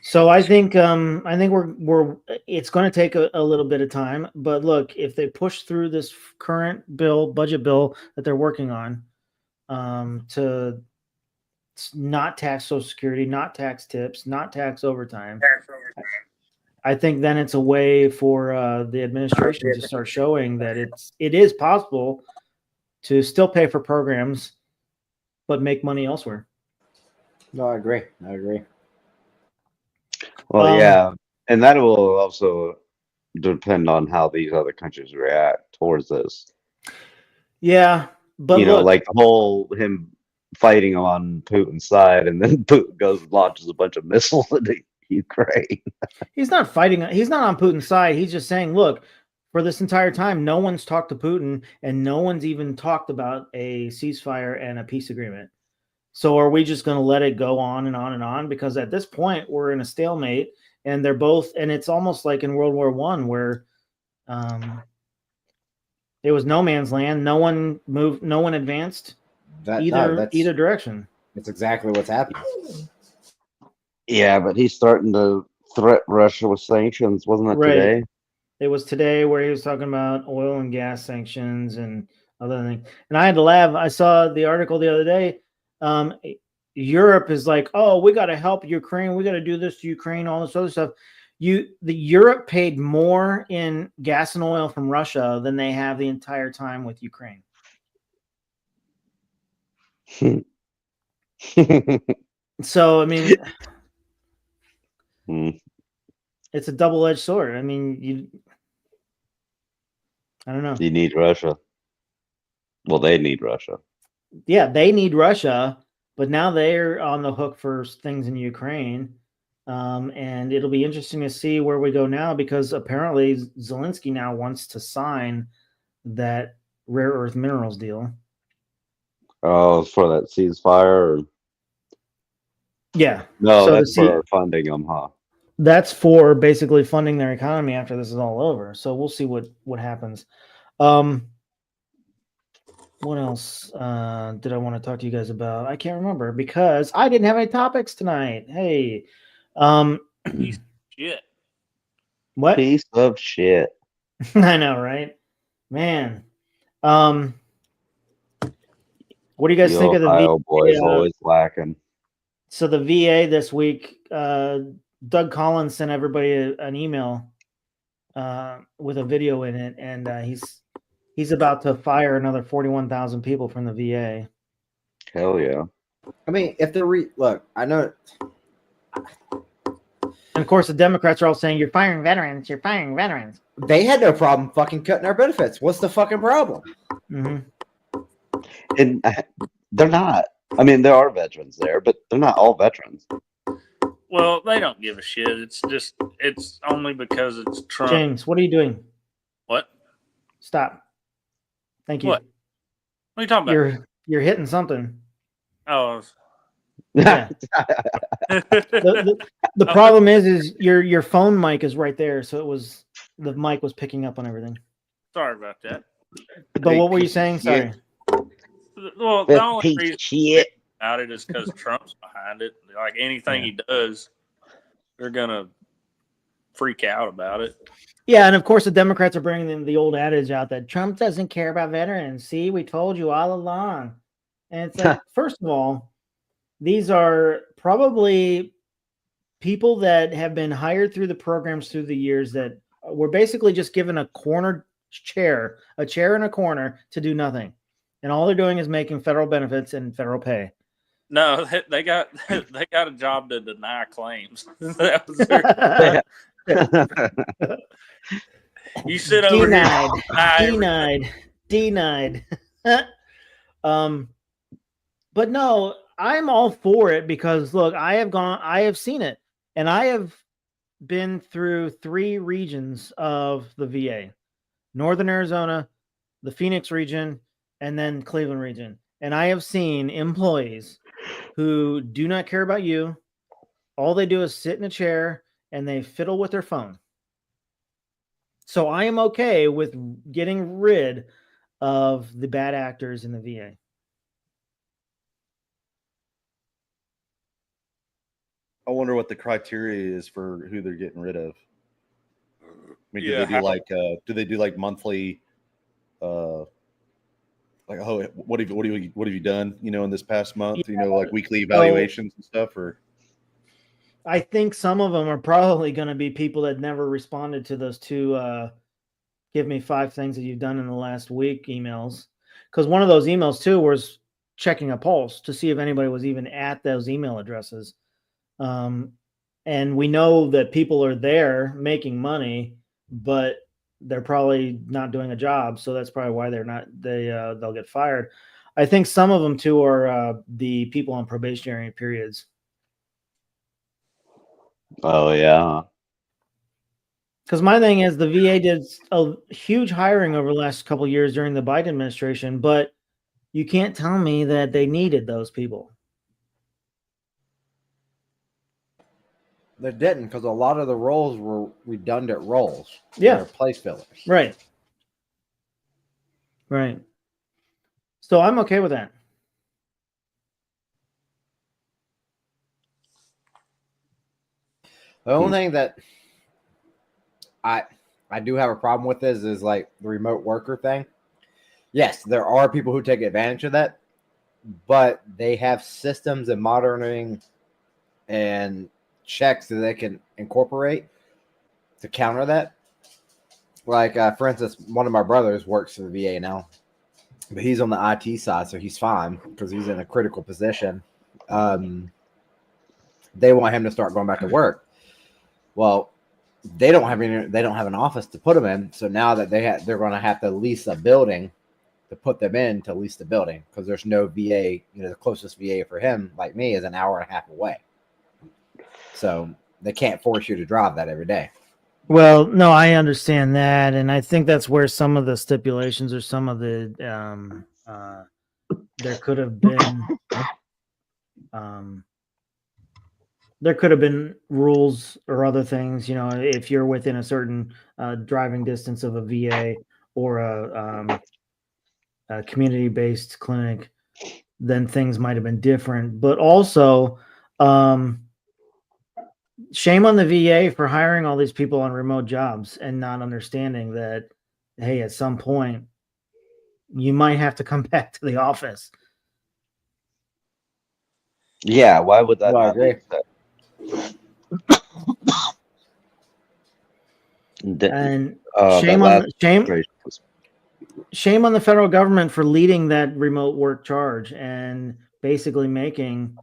So I think we're it's going to take a little bit of time, but look, if they push through this current budget bill that they're working on, to not tax Social Security, not tax tips, not tax overtime, I think then it's a way for the administration to start showing that it is possible to still pay for programs, but make money elsewhere. No, I agree. Well, yeah, and that will also depend on how these other countries react towards this. Yeah, but look, like the whole him fighting on Putin's side, and then Putin goes and launches a bunch of missiles into Ukraine. He's not fighting. He's not on Putin's side. He's just saying, look, for this entire time, no one's talked to Putin, and no one's even talked about a ceasefire and a peace agreement. So are we just going to let it go on and on and on? Because at this point, we're in a stalemate, and they're both, and it's almost like in World War I, where it was no man's land. No one moved. No one advanced either direction. That's exactly what's happening. Yeah, but he's starting to threat Russia with sanctions. Wasn't that today? It was today where he was talking about oil and gas sanctions and other things. And I had to laugh. I saw the article the other day. Europe is like, oh, we got to help Ukraine. We got to do this to Ukraine, all this other stuff. the Europe paid more in gas and oil from Russia than they have the entire time with Ukraine. So I mean, it's a double-edged sword. I mean, I don't know. You need Russia. Well, they need Russia. Yeah, they need Russia, but now they're on the hook for things in Ukraine. And it'll be interesting to see where we go now, because apparently Zelensky now wants to sign that rare earth minerals deal. Oh, for that ceasefire? Yeah. No, So that's for funding them, huh? That's for basically funding their economy after this is all over. So we'll see what happens. What else did I want to talk to you guys about? I can't remember because I didn't have any topics tonight. Hey, Shit. what? Piece of shit. I know, right? Man. What do you guys think of the Ohio VA? boys always lacking. So the VA this week, Doug Collins sent everybody an email with a video in it, and he's about to fire another 41,000 people from the VA. Hell yeah! I mean, if they're look, I know. And of course, the Democrats are all saying, "You're firing veterans. You're firing veterans." They had no problem fucking cutting our benefits. What's the fucking problem? Mm-hmm. And they're not. I mean, there are veterans there, but they're not all veterans. Well, they don't give a shit. It's only because it's Trump. James, what are you doing? What? Stop. Thank you. What are you talking about? You're hitting something. Oh. Yeah. the problem is your phone mic is right there, so the mic was picking up on everything. Sorry about that. But what were you saying? Sorry. Well, the only reason about it is because Trump's behind it. Like anything he does, they're gonna freak out about it. Yeah, and of course the Democrats are bringing the old adage out that Trump doesn't care about veterans. See, we told you all along. And it's like, first of all, these are probably people that have been hired through the programs through the years that were basically just given a chair in a corner to do nothing. And all they're doing is making federal benefits and federal pay. No, they got a job to deny claims. That was their, you sit over denied. But no, I'm all for it because look, I have seen it, and I have been through 3 regions of the VA: Northern Arizona, the Phoenix region, and then Cleveland region. And I have seen employees who do not care about you. All they do is sit in a chair and they fiddle with their phone. So I am okay with getting rid of the bad actors in the VA. I wonder what the criteria is for who they're getting rid of. I mean, do they do like monthly, like, oh, what have you done, in this past month, like weekly evaluations and stuff? Or I think some of them are probably going to be people that never responded to those 2 give me 5 things that you've done in the last week emails. Because one of those emails too was checking a pulse to see if anybody was even at those email addresses. And we know that people are there making money, but they're probably not doing a job. So that's probably why they'll get fired. I think some of them too are the people on probationary periods. Oh yeah. Because my thing is the VA did a huge hiring over the last couple of years during the Biden administration, but you can't tell me that they needed those people. They didn't, because a lot of the roles were redundant roles. Yeah. They're place fillers. Right. So I'm okay with that. The only thing that I do have a problem with is like the remote worker thing. Yes, there are people who take advantage of that, but they have systems and monitoring and checks that they can incorporate to counter that. Like, for instance, one of my brothers works for the VA now, but he's on the IT side, so he's fine because he's in a critical position. They want him to start going back to work. Well, they don't have an office to put them in. So now that they're going to have to lease a building to put them in, to lease the building, because there's no VA. The closest VA for him, like me, is an hour and a half away. So they can't force you to drive that every day. Well, no, I understand that, and I think that's where some of the stipulations or some of the there could have been rules or other things. If you're within a certain driving distance of a VA or a community-based clinic, then things might have been different. But also, shame on the VA for hiring all these people on remote jobs and not understanding that, hey, at some point, you might have to come back to the office. Yeah, why would that not agree. And shame on the federal government for leading that remote work charge and basically making,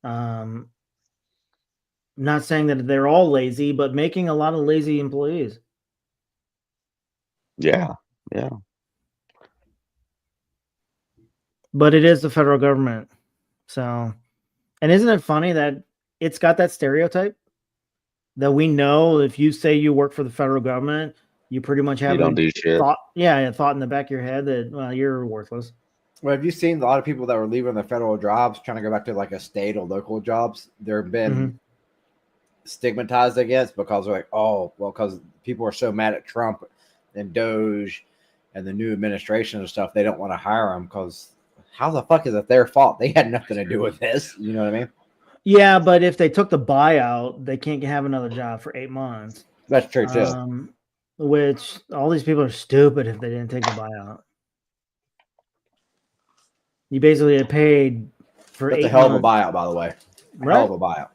not saying that they're all lazy, but making a lot of lazy employees. Yeah. But it is the federal government. So, and isn't it funny that it's got that stereotype that we know if you say you work for the federal government, you pretty much have don't do shit. thought in the back of your head that, well, you're worthless. Well, have you seen a lot of people that were leaving their federal jobs trying to go back to like a state or local jobs? They've been stigmatized against because they're like, oh, well, because people are so mad at Trump and Doge and the new administration and stuff, they don't want to hire them because how the fuck is it their fault? They had nothing to do with this. You know what I mean? Yeah, but if they took the buyout, they can't have another job for 8 months. That's true too. Which all these people are stupid if they didn't take the buyout. You basically get paid for That's 8 a hell of a months. buyout, by the way. Right? Hell of a buyout.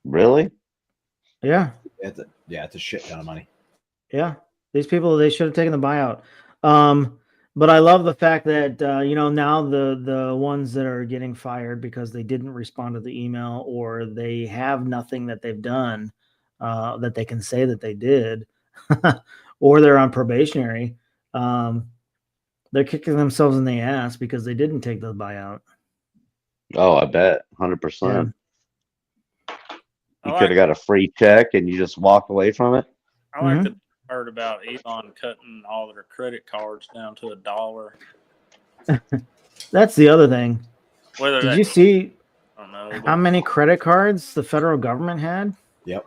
Really? Yeah. It's a shit ton of money. Yeah. These people, they should have taken the buyout. But I love the fact that, now the ones that are getting fired because they didn't respond to the email or they have nothing that they've done that they can say that they did, or they're on probationary, they're kicking themselves in the ass because they didn't take the buyout. Oh, I bet. 100%. You I could have got a free check and you just walk away from it. I like the part about Elon cutting all their credit cards down to $1. That's the other thing. Did you see I don't know, how many credit cards the federal government had? Yep.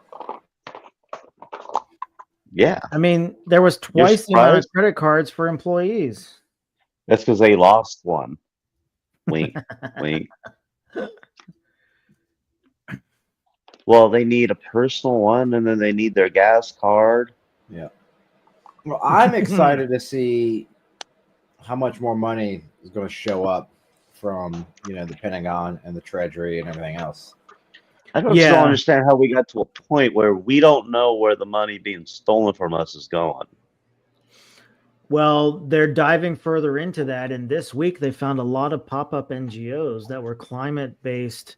Yeah. I mean, there was twice the amount of credit cards for employees. That's because they lost one. Wink, wink. Well, they need a personal one, and then they need their gas card. Yeah. Well, I'm excited to see how much more money is going to show up from the Pentagon and the Treasury and everything else. I don't still understand how we got to a point where we don't know where the money being stolen from us is going. Well, they're diving further into that, and this week they found a lot of pop-up NGOs that were climate-based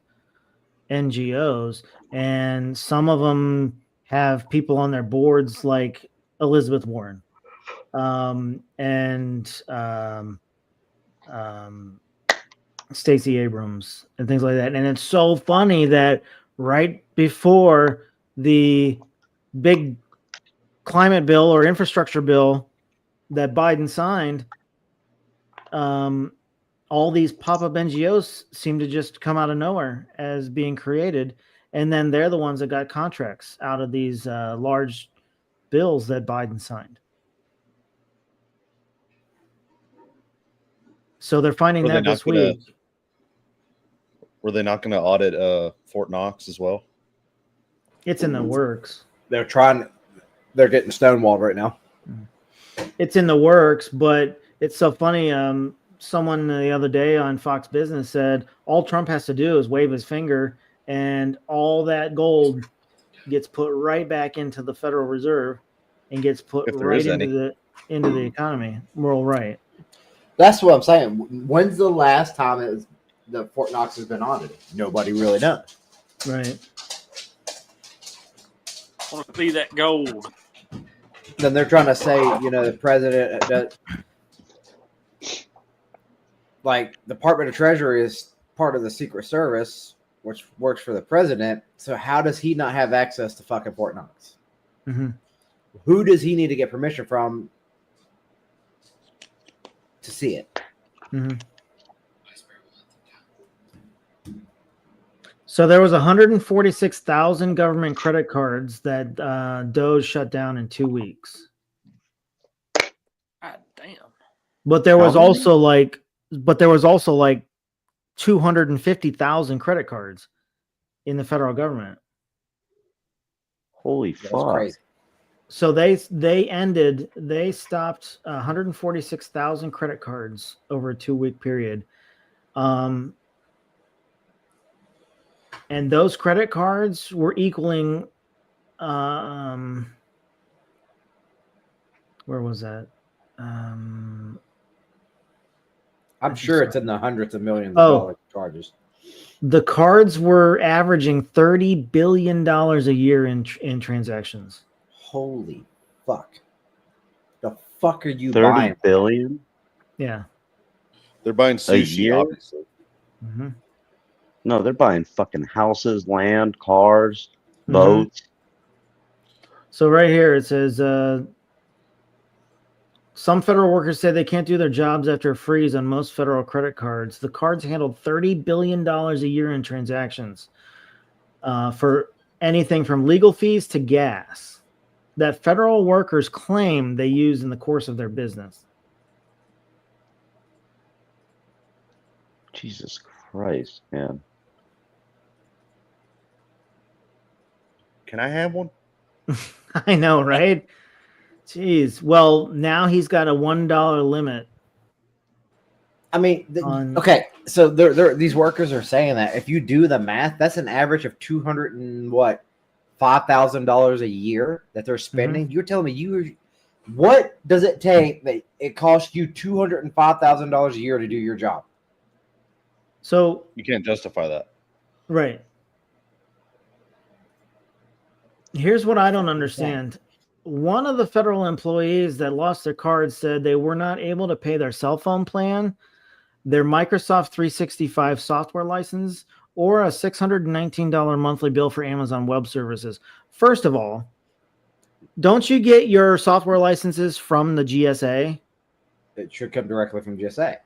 NGOs, and some of them have people on their boards like Elizabeth Warren and Stacey Abrams and things like that. And it's so funny that right before the big climate bill or infrastructure bill that Biden signed, all these pop-up NGOs seem to just come out of nowhere as being created. And then they're the ones that got contracts out of these large bills that Biden signed. So they're finding that this week. Were they not going to audit Fort Knox as well? It's in the works. They're getting stonewalled right now. It's in the works, but it's so funny. Someone the other day on Fox Business said all Trump has to do is wave his finger and all that gold gets put right back into the Federal Reserve and gets put If there right is any. into the economy. Well, right. That's what I'm saying. When's the last time the Fort Knox has been audited? Nobody really knows. Right. I want to see that gold. Then they're trying to say, the president, like, Department of Treasury is part of the Secret Service, which works for the president. So how does he not have access to fucking Fort Knox? Mm-hmm. Who does he need to get permission from to see it? Mm-hmm. So there was 146,000 government credit cards that Doge shut down in 2 weeks. God damn. But there was also like 250,000 credit cards in the federal government. Holy That's fuck. crazy. So they stopped 146,000 credit cards over a 2-week period. And those credit cards were equaling, where was that? I'm sure it's in the hundreds of millions of dollars charges. The cards were averaging $30 billion a year in transactions. Holy fuck. The fuck are you 30 buying? billion? Yeah. They're buying sushi, year? obviously. Mm-hmm. No, they're buying fucking houses, land, cars, Mhm. boats. So right here it says some federal workers say they can't do their jobs after a freeze on most federal credit cards. The cards handled $30 billion a year in transactions for anything from legal fees to gas that federal workers claim they use in the course of their business. Jesus Christ, man. Can I have one? I know, right? Jeez. Well, now he's got a $1 limit. I mean, okay, so these workers are saying that if you do the math, that's an average of $5,000 a year that they're spending. Mm-hmm. You're telling me what does it take that it costs you $205,000 a year to do your job? So You can't justify that. right. Here's what I don't understand. One of the federal employees that lost their card said they were not able to pay their cell phone plan, their Microsoft 365 software license, or a $619 monthly bill for Amazon Web Services. First of all, don't you get your software licenses from the GSA? It should come directly from GSA.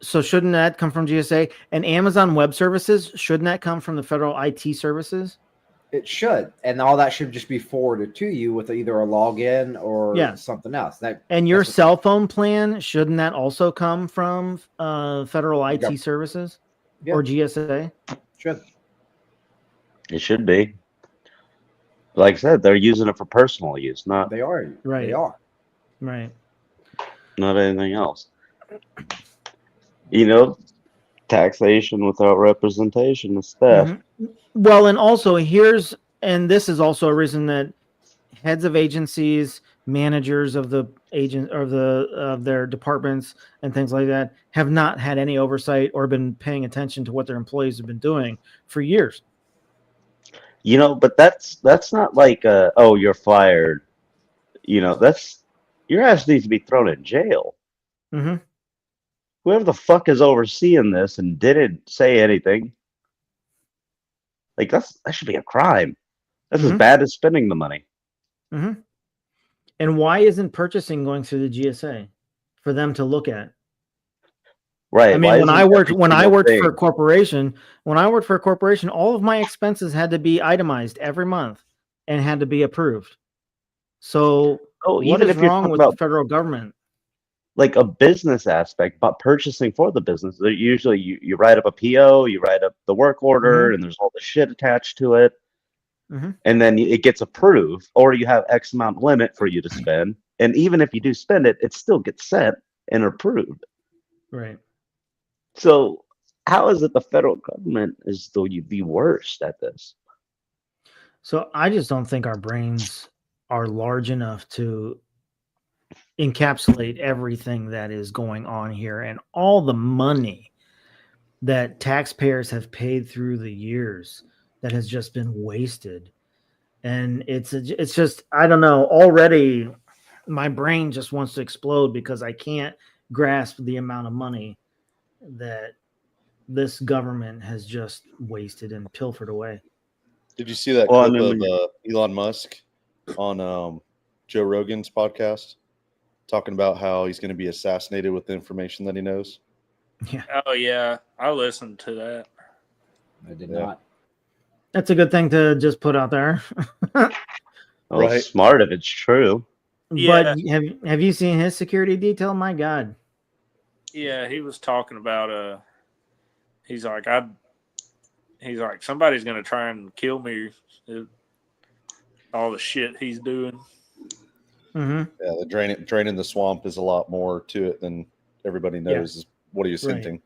So shouldn't that come from GSA? And Amazon Web Services, shouldn't that come from the Federal IT Services? It should, and all that should just be forwarded to you with either a login or something else. And your cell phone plan, shouldn't that also come from Federal IT Services or GSA? Should. It should be. Like I said, they're using it for personal use, not They are. Right. They are. Right. not anything else. Taxation without representation is theft. Mm-hmm. Well, and also this is also a reason that heads of agencies, managers of the agent of their departments and things like that have not had any oversight or been paying attention to what their employees have been doing for years. But that's not like you're fired. Your ass needs to be thrown in jail. Mm-hmm. Whoever the fuck is overseeing this and didn't say anything, like that should be a crime. That's as bad as spending the money. Mm-hmm. And why isn't purchasing going through the GSA for them to look at? Right. I mean, when I worked for a corporation, all of my expenses had to be itemized every month and had to be approved. So what is wrong with the federal government? Like a business aspect, but purchasing for the business, usually you write up a PO, you write up the work order, and there's all the shit attached to it. Mm-hmm. And then it gets approved, or you have X amount limit for you to spend. And even if you do spend it, it still gets sent and approved. Right. So how is it the federal government is the worst at this? So I just don't think our brains are large enough to encapsulate everything that is going on here and all the money that taxpayers have paid through the years that has just been wasted. And it's just, I don't know, already my brain just wants to explode because I can't grasp the amount of money that this government has just wasted and pilfered away. Did you see that Well, I clip mean, of Elon Musk on Joe Rogan's podcast talking about how he's going to be assassinated with the information that he knows? Yeah. Oh yeah, I listened to that. I did Yeah. not. That's a good thing to just put out there. well, Right. smart if it's true. But have you seen his security detail? My God. Yeah, he was talking about he's like somebody's gonna try and kill me. All the shit he's doing. Mm-hmm. Yeah, the draining the swamp is a lot more to it than everybody knows. Is what he was Right. hinting.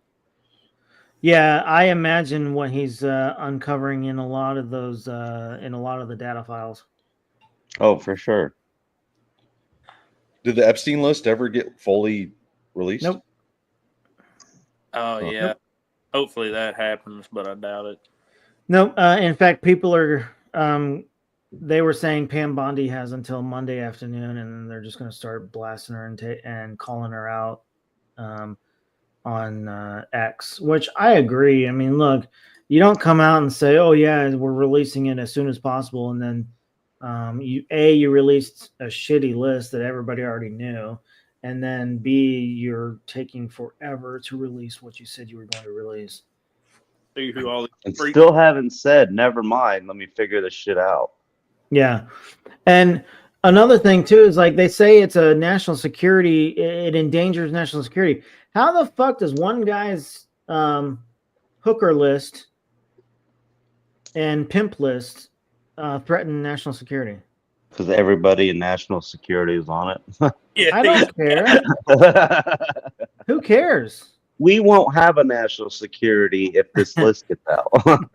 Yeah, I imagine what he's uncovering in a lot of those in a lot of the data files. Oh, for sure. Did the Epstein list ever get fully released? Nope. Oh yeah. Nope. Hopefully that happens, but I doubt it. No, in fact, people are they were saying Pam Bondi has until Monday afternoon, and then they're just going to start blasting her and calling her out on X, which I agree. I mean, look, you don't come out and say, "Oh yeah, we're releasing it as soon as possible," and then you released a shitty list that everybody already knew, and then B, you're taking forever to release what you said you were going to release. See who all And these still haven't said, never mind, let me figure this shit out. Yeah. And another thing too is like they say it's a national security, it endangers national security. How the fuck does one guy's hooker list and pimp list threaten national security? Because everybody in national security is on it. Yeah, I don't care. Who cares? We won't have a national security if this list gets out.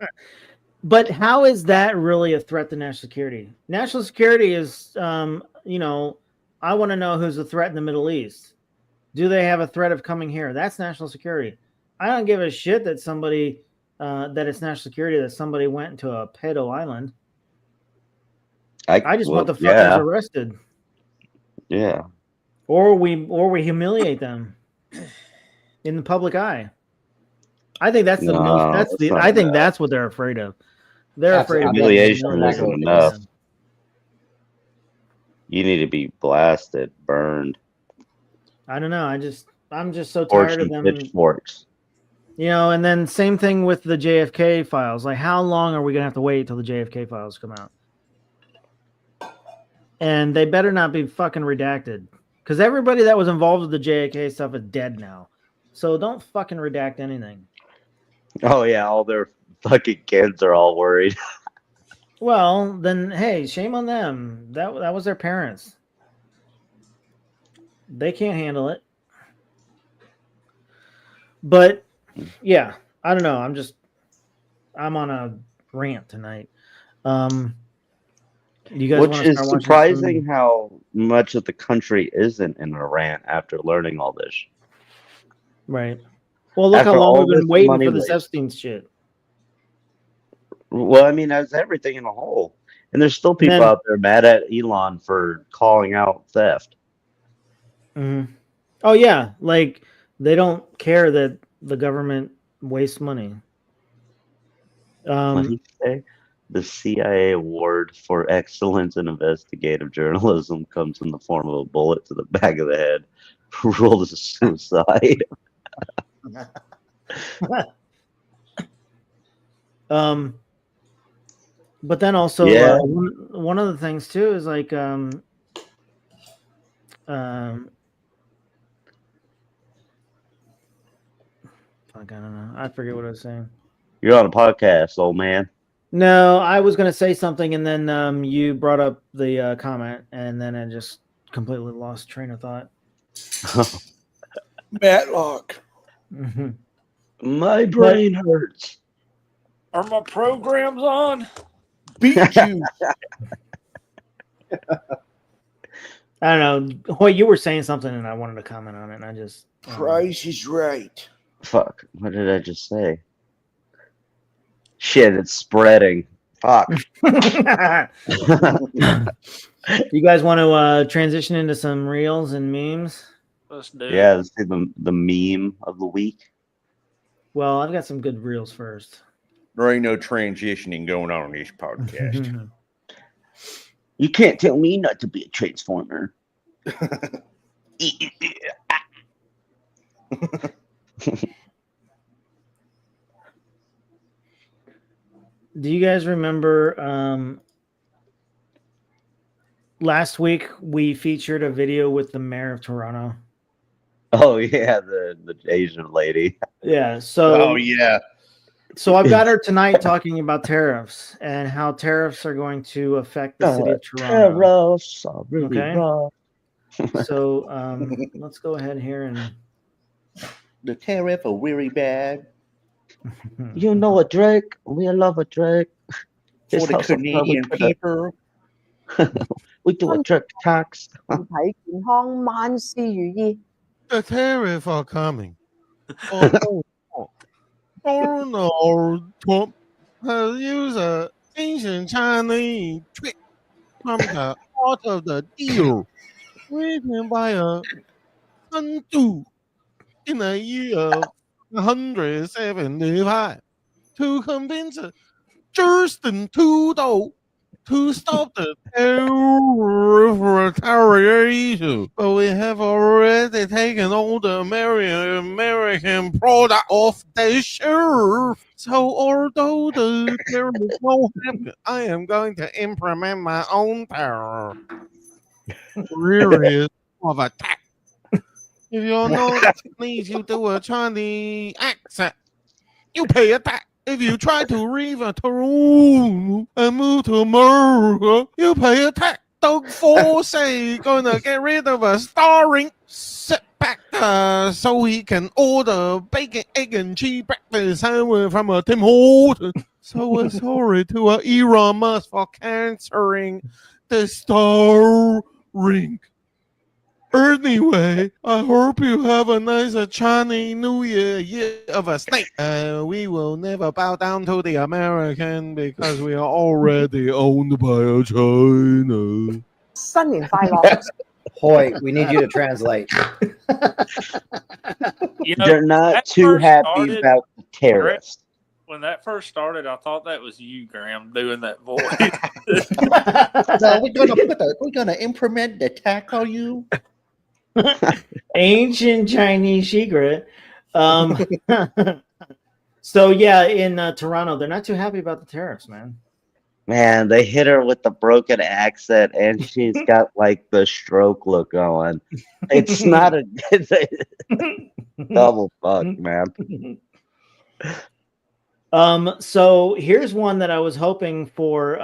But how is that really a threat to national security? National security is, you know, I want to know who's a threat in the Middle East. Do they have a threat of coming here? That's national security. I don't give a shit that somebody, that it's national security that somebody went into a pedo island. I just want the fuckers arrested. Yeah. Or we humiliate them in the public eye. I think that's the most. That's the. I think that's what they're afraid of. They're afraid of humiliation isn't enough. You need to be blasted, burned. I don't know. I'm just so tired of them. Pitchforks. You know, and then same thing with the JFK files. Like, how long are we gonna have to wait till the JFK files come out? And they better not be fucking redacted, because everybody that was involved with the JFK stuff is dead now. So don't fucking redact anything. Oh yeah, all their fucking kids are all worried. Well, then, hey, shame on them. That was their parents. They can't handle it. But yeah, I don't know. I'm on a rant tonight. You guys Which is surprising how much of the country isn't in a rant after learning all this. Right. Well, look how long we've been waiting for this Epstein shit. Well, I mean, that's everything in a whole. And there's still people out there mad at Elon for calling out theft. Mm-hmm. Oh, yeah. Like, they don't care that the government wastes money. What did he say? The CIA award for excellence in investigative journalism comes in the form of a bullet to the back of the head. Ruled as a suicide. But then also one of the things too is like fuck, I don't know. I forget what I was saying. You're on a podcast, old man. No, I was gonna say something, and then you brought up the comment, and then I just completely lost train of thought. Matlock. Mm-hmm. My brain hurts. Are my programs on? beat you. I don't know. Hoy, you were saying something, and I wanted to comment on it, and I just Price is right. Fuck. What did I just say? Shit, it's spreading. Fuck. You guys want to transition into some reels and memes? Let's do Yeah, it. let's do the meme of the week. Well, I've got some good reels first. There ain't no transitioning going on this podcast. You can't tell me not to be a transformer. Do you guys remember last week we featured a video with the mayor of Toronto? Oh yeah, the Asian lady. Yeah. So Oh yeah. So I've got her tonight talking about tariffs and how tariffs are going to affect the city of Toronto. Tariffs are really Okay. rough. So let's go ahead here and The tariff are very bad. You know a Drake? We love a Drake. For His the house on Canadian Public Twitter. people. We do a Drake tax. 睇健康，萬事如意。 The tariff are coming. Donald Trump has used an ancient Chinese trick from the heart of the deal written by a Sun Tzu in the year of 175 to convince Justin Trudeau to stop the tariff retaliation. But we have already taken all the American product off the shelf. So although the tariff won't happen, I am going to implement my own tariff. Serious of attack. If you're not Chinese, you do a Chinese accent. You pay a tax. If you try to leave Toronto and move to America, you pay a tax. Don't forsake gonna get rid of a starring. Sit back so he can order bacon, egg, and cheese breakfast sandwich from a Tim Hortons. So we're sorry to Elon Musk for canceling the star ring. Anyway, I hope you have a nice Chinese New Year of a snake. We will never bow down to the American because we are already owned by China. 新年快樂！ Hoy, we need you to translate. You know, They're not that too first happy started- about the tariffs. when that first started, I thought that was you, Graham, doing that voice. No, we're gonna implement the tax on you. ancient Chinese secret. So yeah, in Toronto, they're not too happy about the tariffs, man. Man, they hit her with the broken accent, and she's got like the stroke look going. It's not a double fuck, man. So here's one that I was hoping for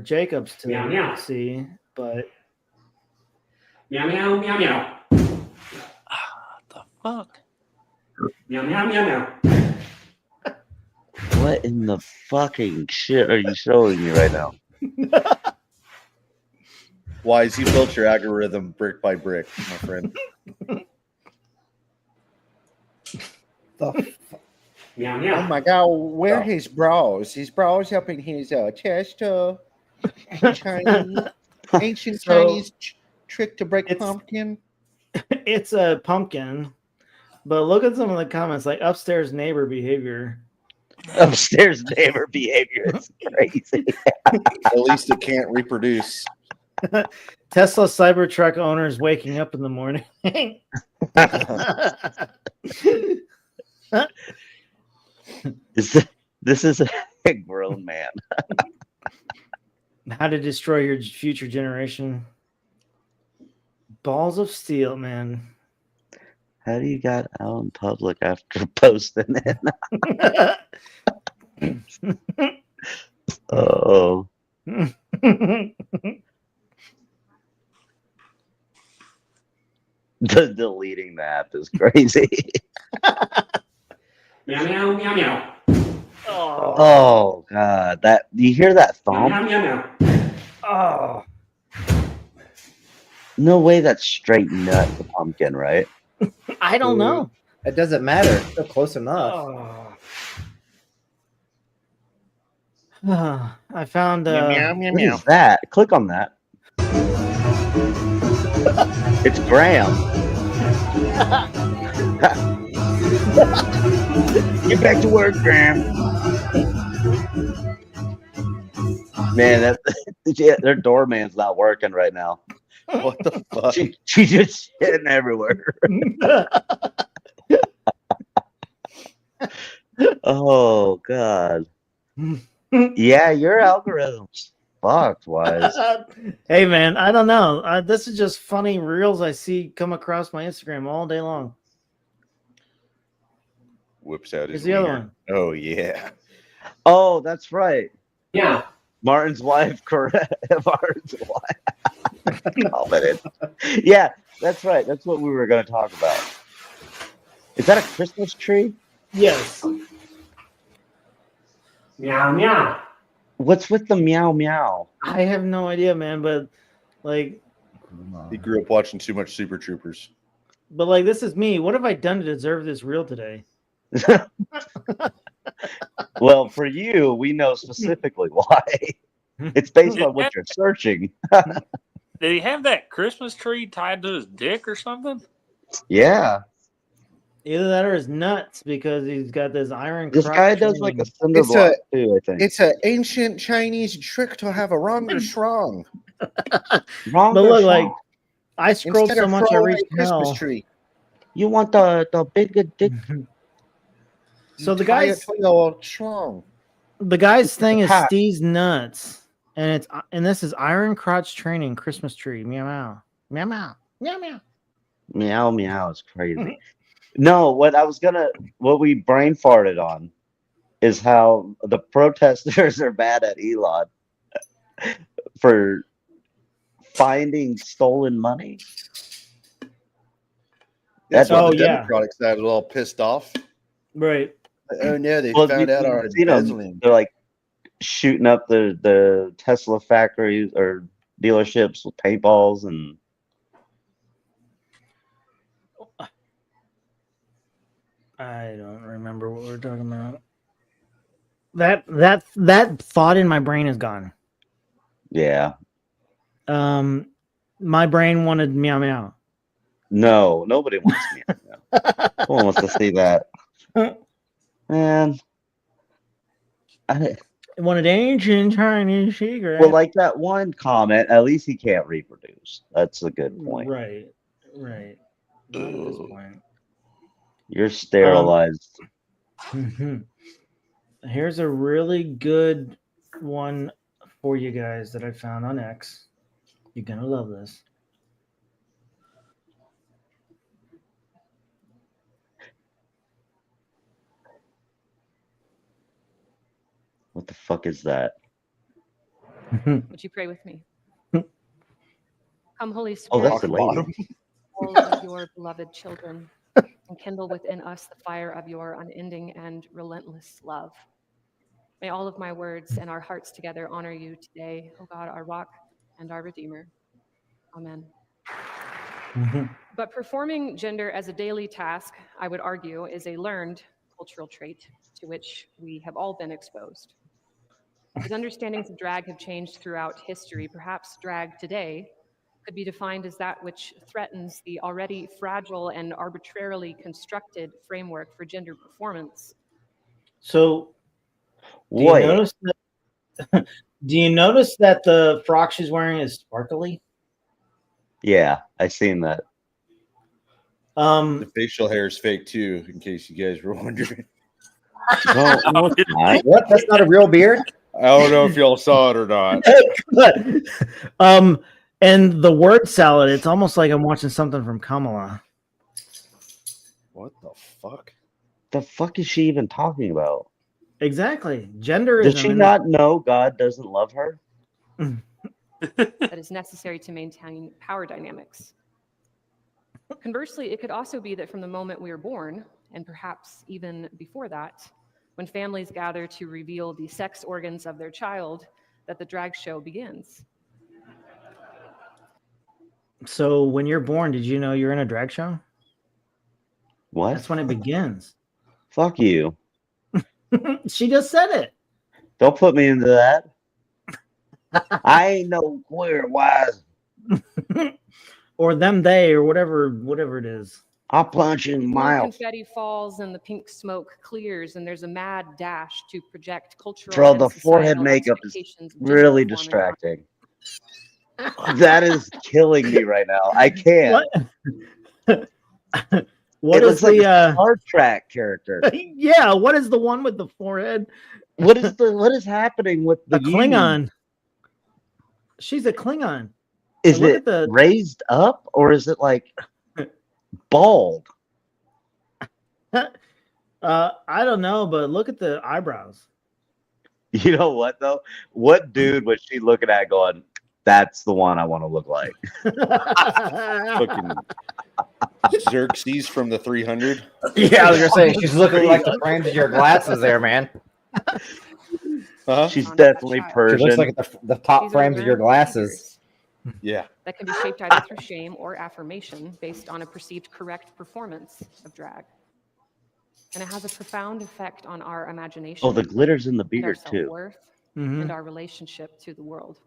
Jacobs to Meow, meow. see, but Meow meow meow meow. What the fuck? Meow meow meow meow. What in the fucking shit are you showing me right now? Wise, you built your algorithm brick by brick, my friend. Meow Oh meow. my god, where his bras? His bras up in his chest. Chinese, ancient So- Chinese trick to break It's- pumpkin. it's a pumpkin. But look at some of the comments, like upstairs neighbor behavior. Upstairs neighbor behavior is crazy. At least it can't reproduce. Tesla Cybertruck owners waking up in the morning. This is a grown man. How to destroy your future generation. Balls of steel, man. How do you got out in public after posting it? Oh, deleting the app is crazy. Meow meow meow meow. Oh God, that you hear that Meow, thump? meow, meow, meow. Oh, No way, that's straight nut the pumpkin, right? I don't know. It doesn't matter. It's still close enough. Oh. I found. Meow, meow, What meow. is that? Click on that. It's Graham. Get back to work, Graham. Man, their doorman's not working right now. What the fuck? She's just shitting everywhere. Oh God. Yeah, your algorithm's fucked, Wise. Hey man, I don't know. This is just funny reels I see come across my Instagram all day long. Whips out Here's his the other wiener. one. Oh yeah. Oh, that's right. Yeah. Martin's wife, correct. Martin's wife. Commented. Yeah, that's right. That's what we were going to talk about. Is that a Christmas tree? Yes. Meow, meow. What's with the meow meow? I have no idea, man, but like, He grew up watching too much Super Troopers. this is me. What have I done to deserve this reel today? Well, for you, we know specifically why. It's based on what you're searching. Did he have that Christmas tree tied to his dick or something? Yeah. Either that or his nuts, because he's got this iron. This guy does like a cinder It's block too, I think. It's an ancient Chinese trick to have a wrong or strong. Wrong But or look, like, strong? I scrolled Instead so of much I throwing reached Christmas hell. tree. You want the bigger dick? So the Tie it guy's to your schlong. thing is hat. Steve's nuts, and this is Iron Crotch Training Christmas tree. Meow meow meow meow meow meow. Meow meow is crazy. No, what we brain farted on is how the protesters are mad at Elon for finding stolen money. That's why Oh, the yeah. Democratic side was all pissed off. Right. Oh no, they Well, found out our you've seen 'em. embezzling. They're like shooting up the Tesla factories or dealerships with paintballs and I don't remember what we're talking about. That thought in my brain is gone. yeah. My brain wanted meow meow. No, nobody wants meow meow. No one wants to see that. Man. It wanted ancient Chinese secret. Well, like that one comment, at least he can't reproduce. That's a good point. Right. Not at this point. You're sterilized. Here's a really good one for you guys that I found on X. You're gonna love this. What the fuck is that? Would you pray with me? Come, Holy Oh, Spirit, that's the lady. all of your beloved children, and kindle within us the fire of your unending and relentless love. May all of my words and our hearts together honor you today, O God, our rock and our Redeemer. Amen. But performing gender as a daily task, I would argue, is a learned cultural trait to which we have all been exposed. As understandings of drag have changed throughout history, perhaps drag today could be defined as that which threatens the already fragile and arbitrarily constructed framework for gender performance. So, do you notice that the frock she's wearing is sparkly? Yeah, I seen that. The facial hair is fake too, in case you guys were wondering. No, it's not. What? That's not a real beard? I don't know if y'all saw it or not. And the word salad, it's almost like I'm watching something from Kamala. What the fuck? The fuck is she even talking about? Exactly. Genderism. Does she not know God doesn't love her? That is necessary to maintain power dynamics. Conversely, it could also be that from the moment we are born, and perhaps even before that, when families gather to reveal the sex organs of their child, that the drag show begins. So when you're born, did you know you're in a drag show? What? That's when it begins. Fuck you. She just said it. Don't put me into that. I ain't no queer wise. Or them, they, or whatever it is. I'll punch in More mouth. confetti falls and the pink smoke clears, and there's a mad dash to project cultural Bro, and the forehead societal makeup is expectations of gender really performance. distracting. That is killing me right now. I can't. What it is looks like the a Star Trek character. Yeah, what is the one with the forehead? What is happening with the A Klingon? She's a Klingon. Is Look it at the raised up or is it like bald? I don't know, but look at the eyebrows. You know what though? What dude was she looking at going, that's the one I want to look like? Fucking Xerxes from the 300. Yeah, I was gonna say she's looking like the frames of your glasses there, man. She's definitely Persian. She looks like the top These are frames of your learned glasses. Yeah. that can be shaped either through shame or affirmation based on a perceived correct performance of drag. And it has a profound effect on our imagination. Oh, the glitter's in the and our beard too. self-worth and our relationship to the world.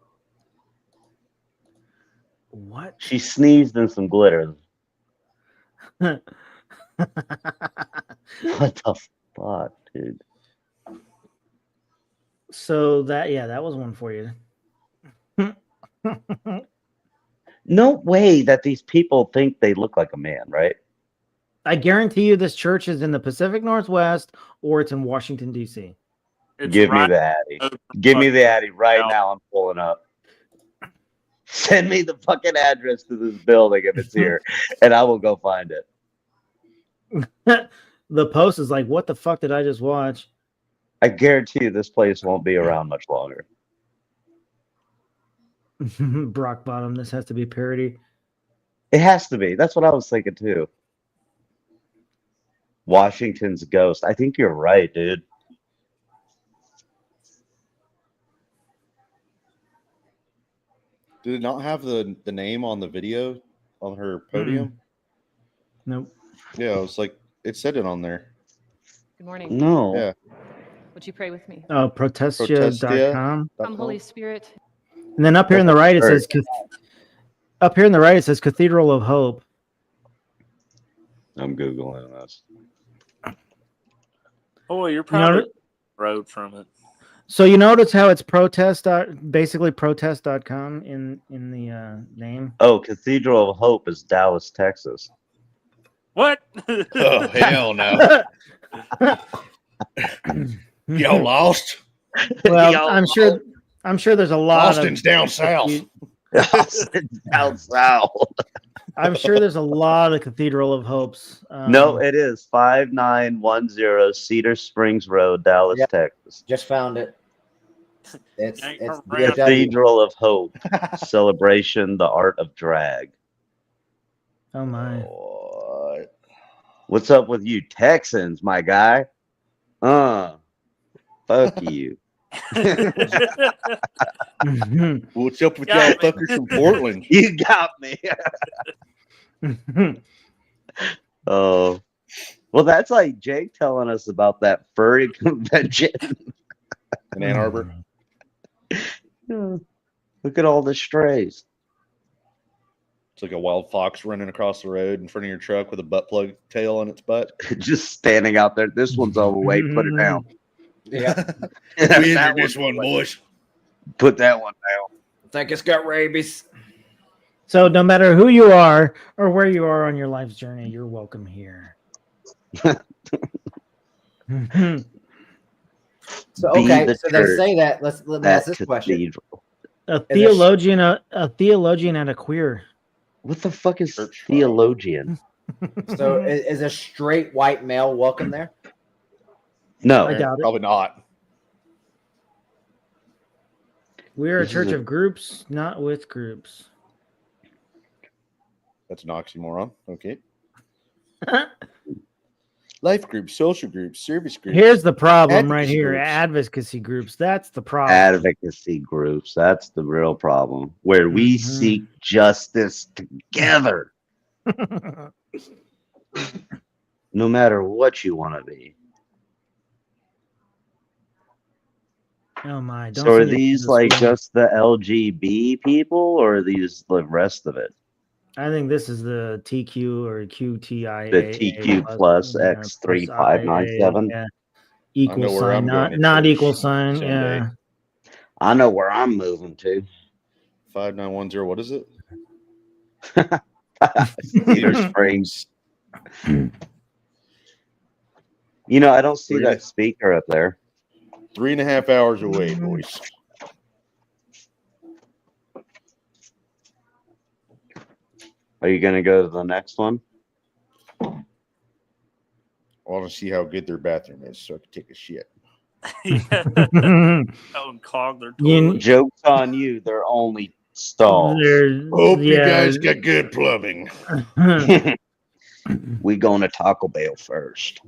What? She sneezed in some glitter. What the fuck, dude? So that was one for you. No way that these people think they look like a man, right? I guarantee you this church is in the Pacific Northwest or it's in Washington, D.C. Give me the Addy. Give me the Addy right now. I'm pulling up. Send me the fucking address to this building if it's here, and I will go find it. The Post is like, what the fuck did I just watch? I guarantee you this place won't be around much longer. Brock Bottom, this has to be parody. It has to be. That's what I was thinking too. Washington's Ghost. I think you're right, dude. Did it not have the name on the video on her podium? Nope. Yeah, it was like it said it on there. Good morning. No. Yeah. Would you pray with me? Oh, protestia.com. Come, Holy Spirit. And then up here on the right it says Cathedral of Hope. I'm Googling this. Oh, you're probably road from it. So you notice how it's basically protest.com in the name? Oh, Cathedral of Hope is Dallas, Texas. What? Oh, hell no. Y'all lost? Well, Y'all I'm sure there's a lot Austin's down south. Austin's down south. I'm sure there's a lot of Cathedral of Hopes. No, it is 5910 Cedar Springs Road, Dallas, Texas. Just found it. It's Cathedral of Hope Celebration, the Art of Drag. Oh my. What? What's up with you Texans, my guy? Fuck you. What's up with y'all fuckers from Portland? You got me. Oh, well, that's like Jake telling us about that furry convention in Ann Arbor. Look at all the strays. It's like a wild fox running across the road in front of your truck with a butt plug tail on its butt. Just standing out there. This one's overweight. Put it down. Yeah. We injured this one, boys. Put that one down. I think it's got rabies. So no matter who you are or where you are on your life's journey, you're welcome here. So okay, so they say that. Let me ask this question: a theologian and a queer. What the fuck is theologian? So is a straight white male welcome there? No, I doubt it. Probably not. We're a church of groups, not with groups. That's an oxymoron. Okay. life groups, social groups, service groups. Here's the problem right advocacy here: groups. advocacy groups. That's the problem. Advocacy groups. That's the real problem. Where we seek justice together. No matter what you want to be. Oh my! Don't So are send your these kids to like school. just the LGB people, or are these the rest of it? I think this is the TQ or QTIA. The TQ plus X3597. Yeah. I Equal know where sign, I'm going to not church equal sign. Sunday. Yeah. I know where I'm moving to. 5910. What is it? Cedar Springs. You know, I don't see that speaker up there. 3.5 hours away, boys. Are you going to go to the next one? I want to see how good their bathroom is so I can take a shit. Don't clog their toilet. Joke's on you. They're only stalls. Hope you guys got good plumbing. We going to Taco Bell first.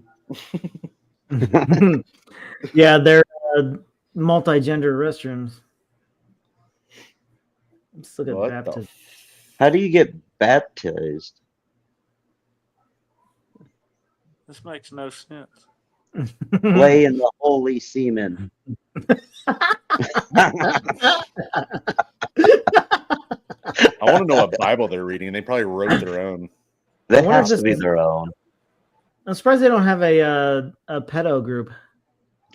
Yeah, they're multi-gender restrooms. Let's look at baptism. How do you get baptized? This makes no sense. Lay in the holy semen. I want to know what Bible they're reading. They probably wrote their own. That has to be their own. I'm surprised they don't have a pedo group.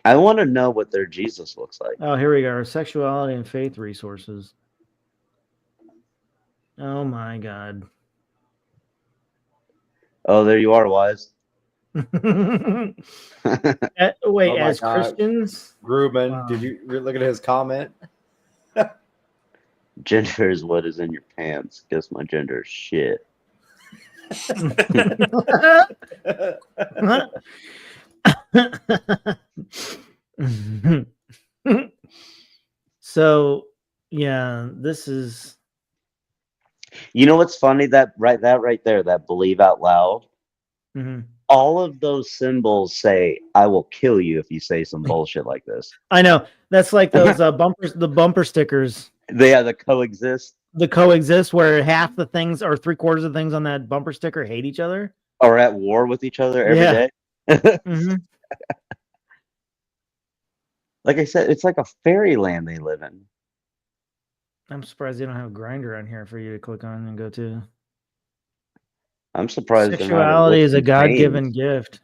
I want to know what their Jesus looks like. Oh, here we go. Sexuality and faith resources. Oh my God. Oh, there you are, Wise. Wait, Oh my as God. Christians? Grubman, Wow. did you look at his comment? Gender is what is in your pants. Guess my gender is shit. So, yeah, this is. You know what's funny? That right there, that believe out loud. Mhm. All of those symbols say, "I will kill you if you say some bullshit like this." I know that's like those bumpers, the bumper stickers. They are the coexist. The coexist, where half the things or 3/4 of the things on that bumper sticker hate each other. Or at war with each other every day. Mhm. Like I said, it's like a fairyland they live in. I'm surprised they don't have a grinder on here for you to click on and go to. I'm surprised. Sexuality is a God-given gift.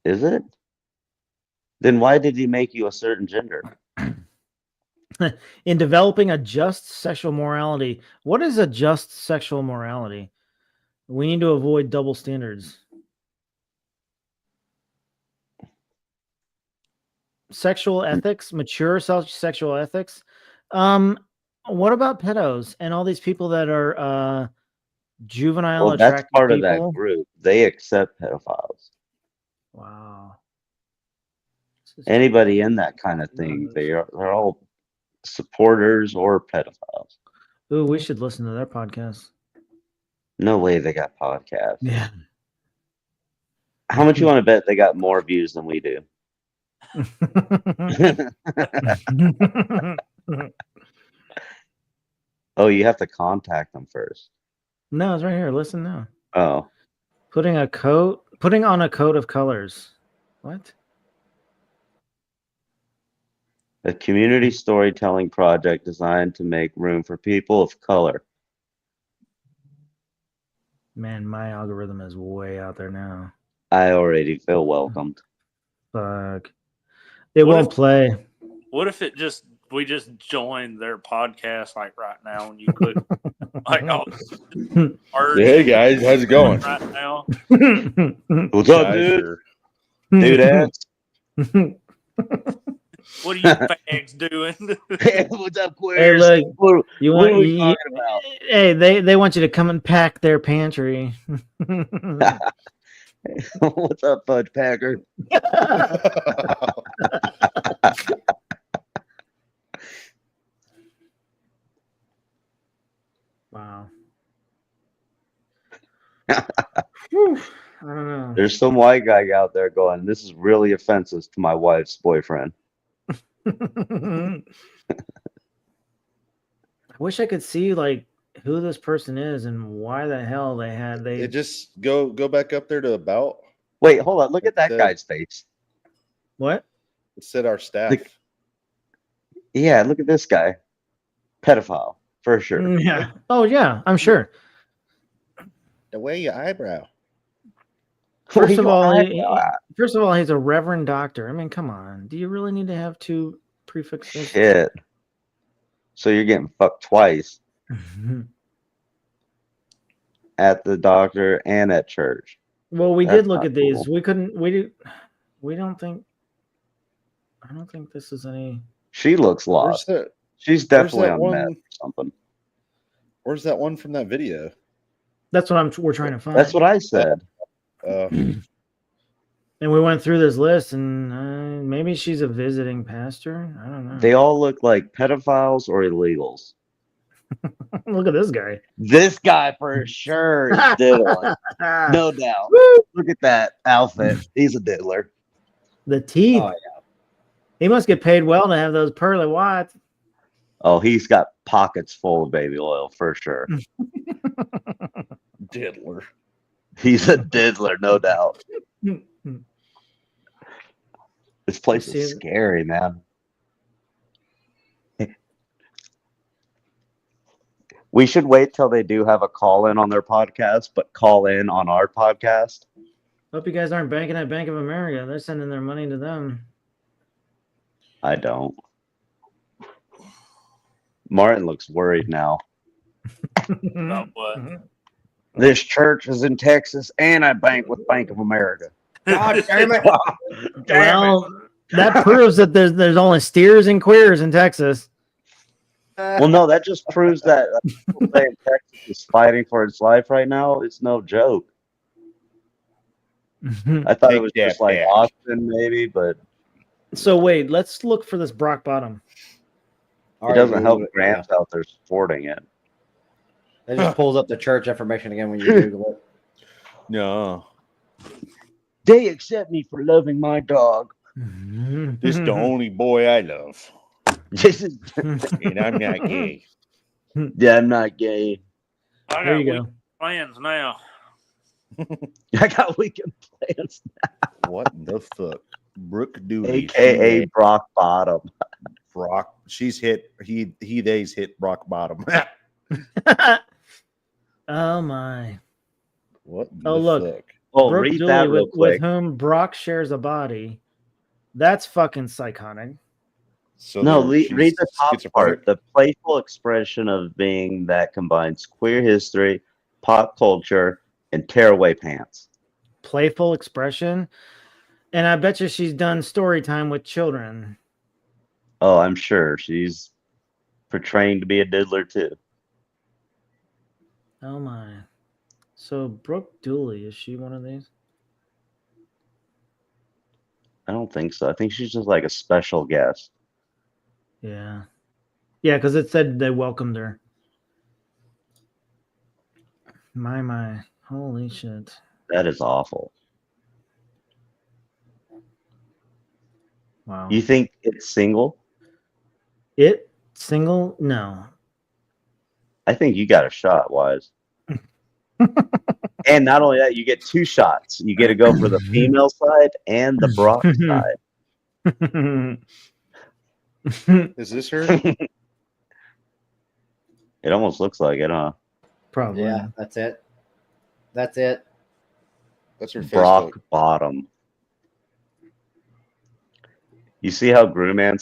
Is it? Then why did he make you a certain gender? In developing a just sexual morality, what is a just sexual morality? We need to avoid double standards. Sexual ethics, mature sexual ethics. What about pedos and all these people that are juvenile Well, that's attracted part of people? that group. They accept pedophiles. Wow. Anybody in that kind of thing, they're all supporters or pedophiles. Ooh, we should listen to their podcast. No way they got podcasts. Yeah. How much you want to bet they got more views than we do? Oh, you have to contact them first. No, it's right here. Listen now. Oh. Putting on a coat of colors. What? A community storytelling project designed to make room for people of color. Man, my algorithm is way out there now. I already feel welcomed. Fuck. It won't play. What if we just joined their podcast like right now and you click like hey guys, how's it going? Right now. What's up, dude? Dude ass. What are you fags doing? What's up, Hey, queers? look, What are we talking about? Hey, they want you to come and pack their pantry. What's up, Fudge Packer? Wow. Whew, I don't know. There's some white guy out there going, "This is really offensive to my wife's boyfriend." I wish I could see like who this person is and why the hell they just go back up there to about. Wait, hold on. Look at that guy's face. What? It said our staff. Yeah, look at this guy. Pedophile, for sure. Yeah. Oh yeah, I'm sure. The way your eyebrow. First of all, he's a reverend doctor. I mean, come on. Do you really need to have two prefixes? Shit. So you're getting fucked twice. At the doctor and at church. Well, we did look at these. Cool. We don't think. I don't think this is any. She looks lost. She's definitely on meth or something. Where's that one from that video? That's what we're trying to find. That's what I said. And we went through this list, and maybe she's a visiting pastor. I don't know. They all look like pedophiles or illegals. Look at this guy. This guy for sure is diddling. No doubt. Look at that outfit. He's a diddler. The teeth. Oh, yeah. He must get paid well to have those pearly whites. Oh, he's got pockets full of baby oil for sure. Diddler. He's a diddler, no doubt. This place is scary, man. We should wait till they do have a call-in on their podcast, but call in on our podcast. Hope you guys aren't banking at Bank of America. They're sending their money to them. I don't. Martin looks worried now. About what? This church is in Texas, and I bank with Bank of America. God damn it! That proves that there's only steers and queers in Texas. Well, no, that just proves that people saying Texas is fighting for its life right now. It's no joke. I thought it was just like Austin, maybe, but. So wait, let's look for this Brock Bottom. It doesn't help Grant's out there supporting it. It just pulls up the church information again when you Google it. No. They accept me for loving my dog. This is the only boy I love. And I'm not gay. Yeah, I'm not gay. There you go. Plans now. I got weekend plans now. What the fuck? Brooke Dooley. AKA Brock Bottom. Brock. She's hit. They's hit Brock Bottom. Oh my. What? Oh look. Fuck? Oh, Brooke read Dooley that real quick. with whom Brock shares a body. That's fucking psychotic. So no, read the top part. The playful expression of being that combines queer history, pop culture, and tearaway pants. Playful expression. And I bet you she's done story time with children. Oh, I'm sure. She's portraying to be a diddler too. Oh my. So Brooke Dooley, is she one of these? I don't think so. I think she's just like a special guest. Yeah. Yeah, because it said they welcomed her. My. Holy shit. That is awful. Wow. You think it's single? It single? No. I think you got a shot, Wise. And not only that, you get two shots. You get to go for the female side and the Brock side. Is this her? It almost looks like it, huh? Probably. Yeah, that's it. That's it. That's her Facebook. Brock Bottom. You see how Grooman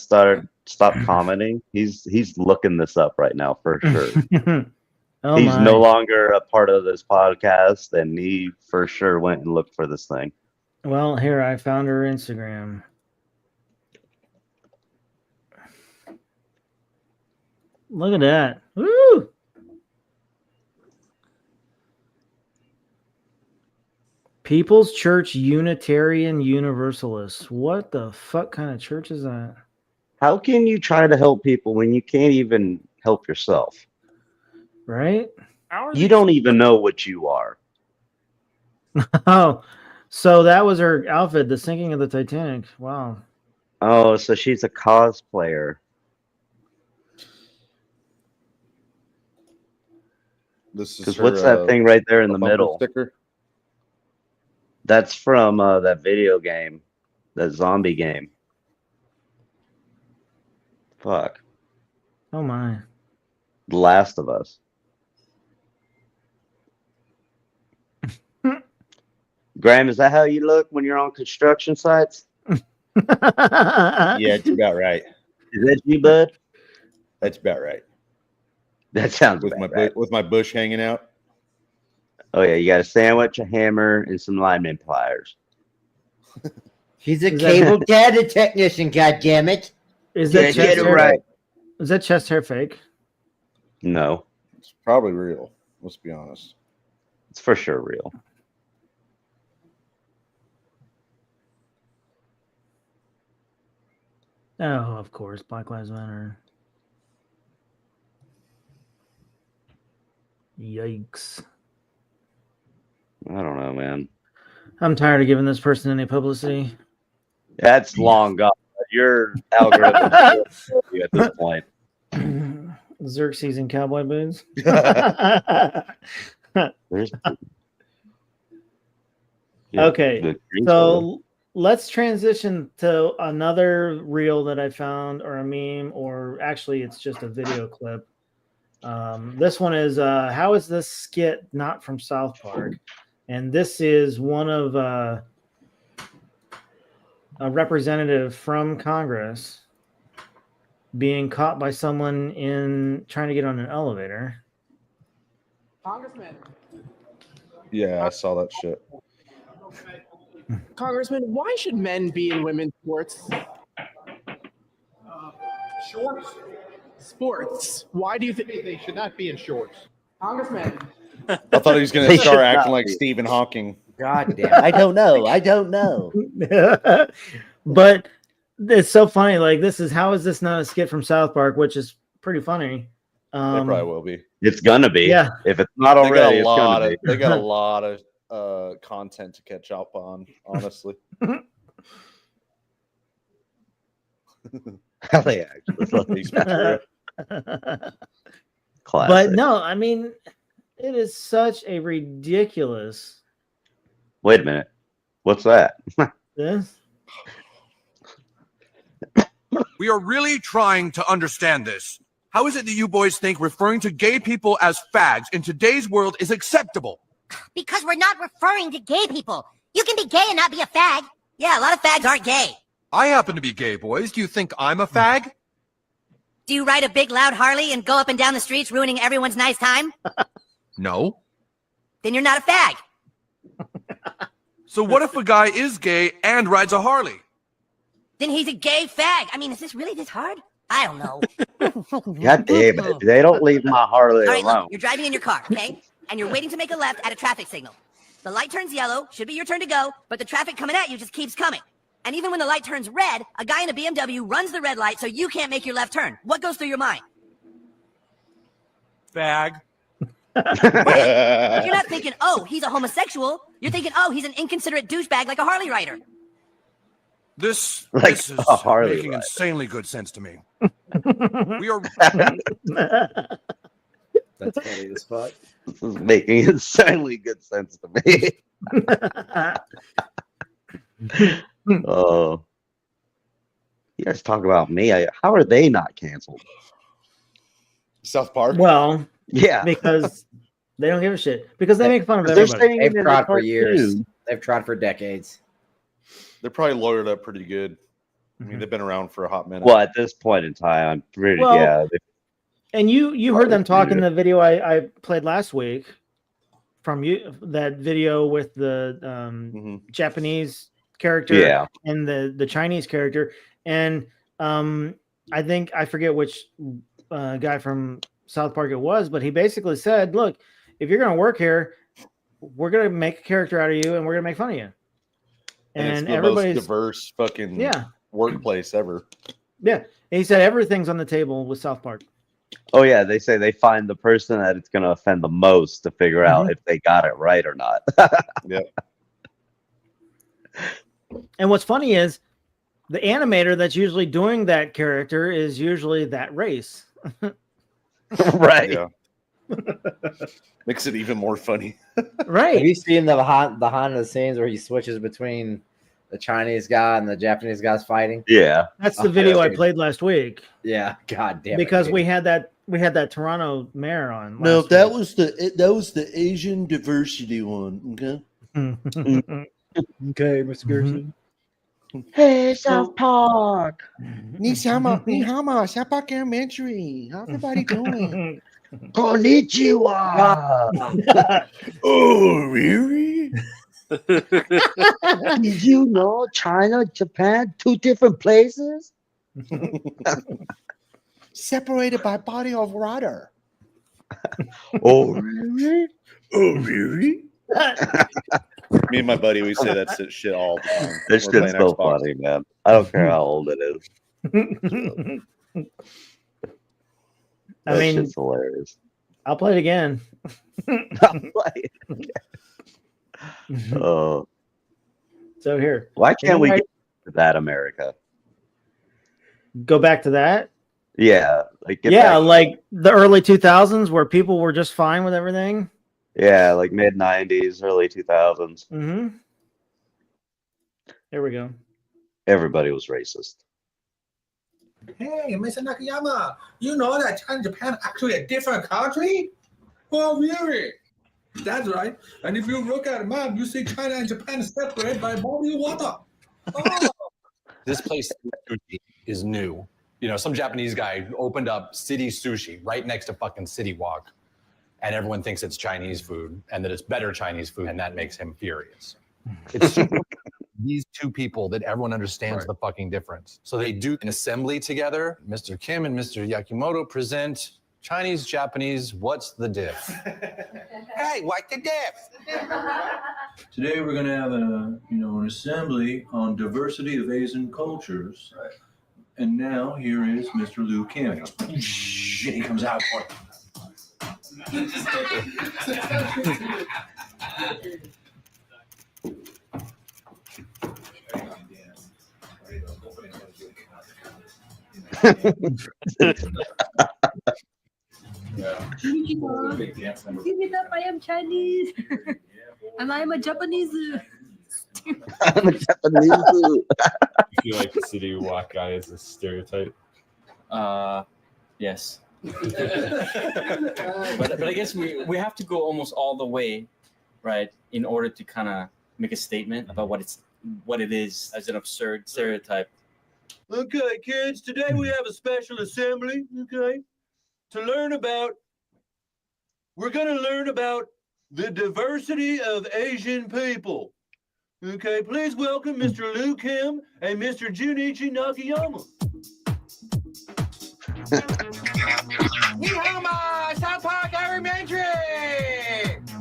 stopped commenting? He's looking this up right now for sure. Oh He's my. no longer a part of this podcast, and he for sure went and looked for this thing. Well, here I found her Instagram. Look at that. Woo! People's Church Unitarian Universalists. What the fuck kind of church is that? How can you try to help people when you can't even help yourself? Right? You don't even know what you are. Oh, So that was her outfit, the sinking of the Titanic. Wow. Oh, so she's a cosplayer. This is Because her, what's that thing right there in the bumper middle? sticker. That's from that video game, that zombie game. Fuck. Oh my. The Last of Us. Graham, is that how you look when you're on construction sites? Yeah, it's about right. Is that you, bud? That's about right. That sounds With about my right. with my bush hanging out. Oh yeah, you got a sandwich, a hammer, and some lineman pliers. He's a cable data technician. God damn it! Is that Yeah, chest get it hair? right. Is that chest hair fake? No, It's probably real. Let's be honest. it's for sure real. Oh, of course, Black Lives Matter. Yikes. I don't know, man. I'm tired of giving this person any publicity. That's long gone. Your algorithm is you at this point. Xerxes and cowboy boots. There's- Okay, so let's transition to another reel that I found, or a meme, or actually it's just a video clip. This one is how is this skit not from South Park? And this is one of a representative from Congress being caught by someone in trying to get on an elevator. Congressman. Yeah, I saw that shit. Congressman, why should men be in women's sports? Shorts. Sports. Why do you think They should not be in shorts. Congressman? I thought he was going They to start should acting not like be. Stephen Hawking. God damn! I don't know. I don't know. But it's so funny. Like, this is how is this not a skit from South Park, which is pretty funny. They probably will be. It's gonna be. Yeah. If it's not They got already, a it's lot gonna of be. they got a lot of content to catch up on. Honestly, Hell yeah, actually. He's true. Classic. But no, I mean, it is such a ridiculous. Wait a minute. What's that? This. We are really trying to understand this. How is it that you boys think referring to gay people as fags in today's world is acceptable? Because we're not referring to gay people. You can be gay and not be a fag. Yeah, a lot of fags aren't gay. I happen to be gay, boys. Do you think I'm a fag? Do you ride a big loud Harley and go up and down the streets ruining everyone's nice time? No. Then you're not a fag. So what if a guy is gay and rides a Harley? Then he's a gay fag. I mean, is this really this hard? I don't know. God damn it. They don't leave my Harley All right, alone. look, you're driving in your car, okay? And you're waiting to make a left at a traffic signal. The light turns yellow, should be your turn to go, but the traffic coming at you just keeps coming. And even when the light turns red, a guy in a BMW runs the red light so you can't make your left turn. What goes through your mind? Fag. You're not thinking, oh, he's a homosexual. You're thinking, oh, he's an inconsiderate douchebag like a Harley rider. This Like is a Harley making ride. insanely good sense to me. We are That's funny as fuck. This is making insanely good sense to me. Oh. You guys talk about me. How are they not canceled? South Park. Well, Yeah. because they don't give a shit. Because they make fun of They're everybody. saying They've it in tried the for years. cartoon. They've tried for decades. They're probably lawyered up pretty good. I mean, they've been around for a hot minute. Well, at this point in time, I'm pretty, Well, yeah. And you heard them talk in Yeah. the video I played last week from you, that video with the Japanese character Yeah. and the Chinese character. And I think I forget which guy from South Park it was, but he basically said, look, if you're going to work here, we're going to make a character out of you and we're going to make fun of you. And it's And the most everybody's diverse fucking Yeah. workplace ever. Yeah. And he said everything's on the table with South Park. Oh, yeah. They say they find the person that it's going to offend the most to figure out if they got it right or not. Yep. And what's funny is the animator that's usually doing that character is usually that race. Right. Yeah. Makes it even more funny. Right. Have you seen the behind the scenes where he switches between the Chinese guy and the Japanese guys fighting? Yeah. That's the video I played last week. Yeah, god damn it. Because dude. we had that Toronto mayor on. No, last that week. was the Asian diversity one. Okay. Okay, Mr. Gerson. Hey, South Park. Ni hao ma, South Park Elementary. How everybody doing? Konnichiwa. Oh, really? Did you know China, Japan, 2 different places? Separated by body of water. Oh, really? Oh, really? Me and my buddy, we say that shit all the time. This We're shit's playing so Xbox. funny, man. I don't care how old it is. I That mean, shit's hilarious. I'll play it again. I'll play it again. Oh. So here. Why can't we get to that, America? Go back to that? Yeah. Like get Yeah, back- like the early 2000s where people were just fine with everything. Yeah, like mid 90s, early 2000s. Mm-hmm. Here we go. Everybody was racist. Hey, Mr. Nakayama, you know that China and Japan are actually a different country? Oh, really? That's right. And if you look at a map, you see China and Japan separated by body water. Oh. This place sushi is new. You know, some Japanese guy opened up City Sushi right next to fucking City Walk, and everyone thinks it's Chinese food and that it's better Chinese food, and that makes him furious. It's super these two people that everyone understands the fucking difference. So they do an assembly together. Mr. Kim and Mr. Yakimoto present Chinese, Japanese, what's the diff? Hey, what's the diff? Today we're going to have an assembly on diversity of Asian cultures. Right. And now here is Mr. Liu Kim. He comes out for Give it up, I am Chinese. And I'm a Japanese. I'm a Japanese. You feel like the City Walk guy is a stereotype? Yes. but I guess we have to go almost all the way, right, in order to kind of make a statement about what it is as an absurd stereotype. Okay, kids, today we have a special assembly, okay, we're going to learn about the diversity of Asian people. Okay, please welcome Mr. Liu Kim and Mr. Junichi Nakayama. Nihama, South Park Elementary!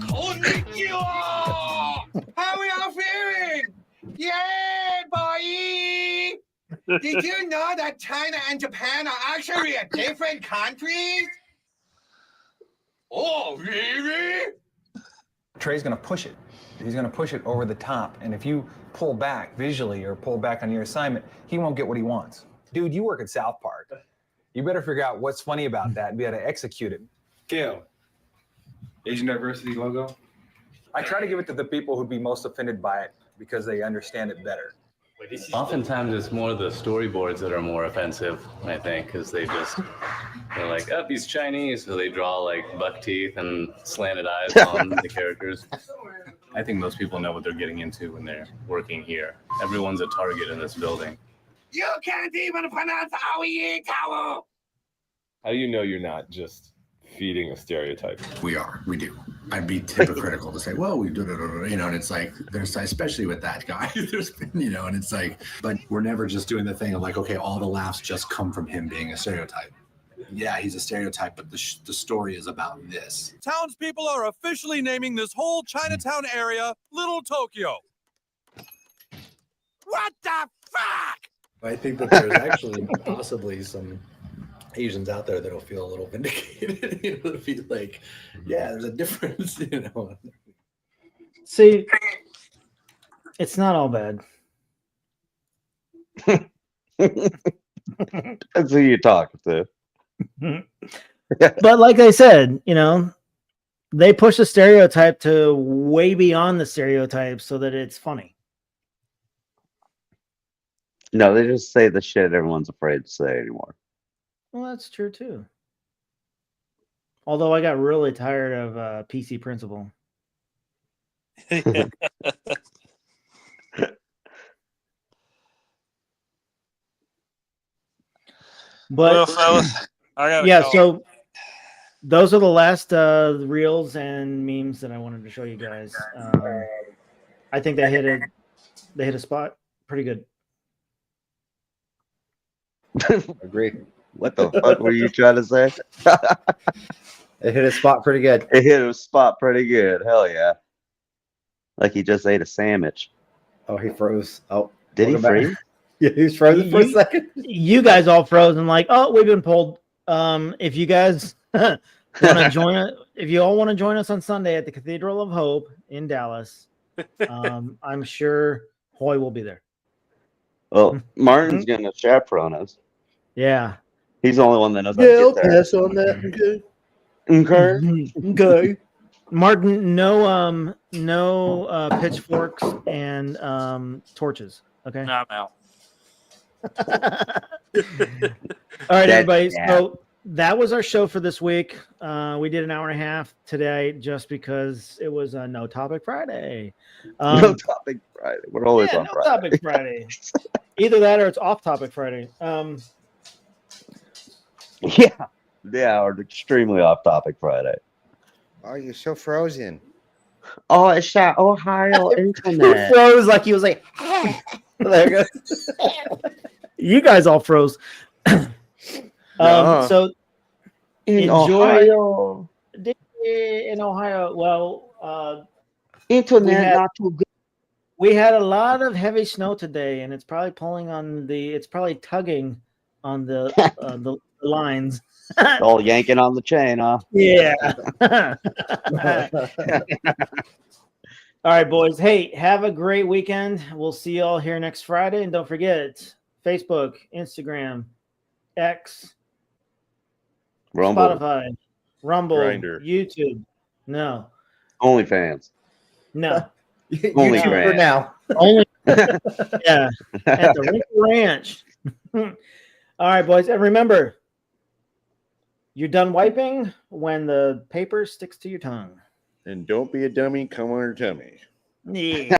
Konnichiwa! How are y'all feeling? Yeah, boy! Did you know that China and Japan are actually a different countries? Oh, really? Trey's going to push it. He's going to push it over the top. And if you pull back visually or pull back on your assignment, he won't get what he wants. Dude, you work at South Park. You better figure out what's funny about that and be able to execute it. Gail, Asian diversity logo? I try to give it to the people who'd be most offended by it because they understand it better. Oftentimes, it's more the storyboards that are more offensive, I think, because they're like, oh, he's Chinese, so they draw like buck teeth and slanted eyes on the characters. I think most people know what they're getting into when they're working here. Everyone's a target in this building. You can't even pronounce Aoi Tower! How do you know you're not just feeding a stereotype? We do. I'd be hypocritical to say, well, we do, and it's like, there's, especially with that guy, there's been, and it's like, but we're never just doing the thing of like, okay, all the laughs just come from him being a stereotype. Yeah, he's a stereotype, but the story is about this. Townspeople are officially naming this whole Chinatown area Little Tokyo. What the fuck? I think that there's actually possibly some Asians out there that'll feel a little vindicated. It'll be like, yeah, there's a difference, See, It's not all bad. That's who you're talking to. But like I said, they push the stereotype to way beyond the stereotype so that it's funny. No, they just say the shit everyone's afraid to say anymore. Well, that's true too. Although I got really tired of PC Principal. But well, fellas, I got yeah. So those are the last reels and memes that I wanted to show you guys. I think they hit a spot pretty good. Agree. What the fuck were you trying to say? It hit a spot pretty good. It hit a spot pretty good. Hell yeah. Like he just ate a sandwich. Oh, he froze. Oh, did he freeze? Yeah, he was frozen for a second. You guys all froze and like, oh, we've been pulled. If you guys want to join us, if you all want to join us on Sunday at the Cathedral of Hope in Dallas, I'm sure Hoy will be there. Well, Martin's gonna chaperone us. Yeah. He's the only one that knows how to get there. Pass on that. Okay. Okay. Martin, no pitchforks and torches. Okay. No, I'm out. All right, everybody. So that was our show for this week. We did an hour and a half today just because it was a No Topic Friday. No Topic Friday. We're always on No Friday. Topic Friday. Either that or it's Off Topic Friday. Yeah, or extremely off topic Friday. Oh, you're so frozen. Oh, it's that Ohio internet. He froze like he was like, there it goes. You guys all froze. So in enjoy Ohio. In Ohio. Well, internet not too good. We had a lot of heavy snow today, and it's probably pulling on it's probably tugging on the lines. All yanking on the chain, huh? Yeah. All right, boys. Hey, have a great weekend. We'll see you all here next Friday. And don't forget, Facebook, Instagram, X, Rumble. Spotify, Rumble, Grindr. YouTube. No. OnlyFans. No. Only YouTube for Grant. now. Only. Yeah. At the Wrinkle Ranch. All right, boys. And remember, you're done wiping when the paper sticks to your tongue. And don't be a dummy. Come on your tummy. Yeah.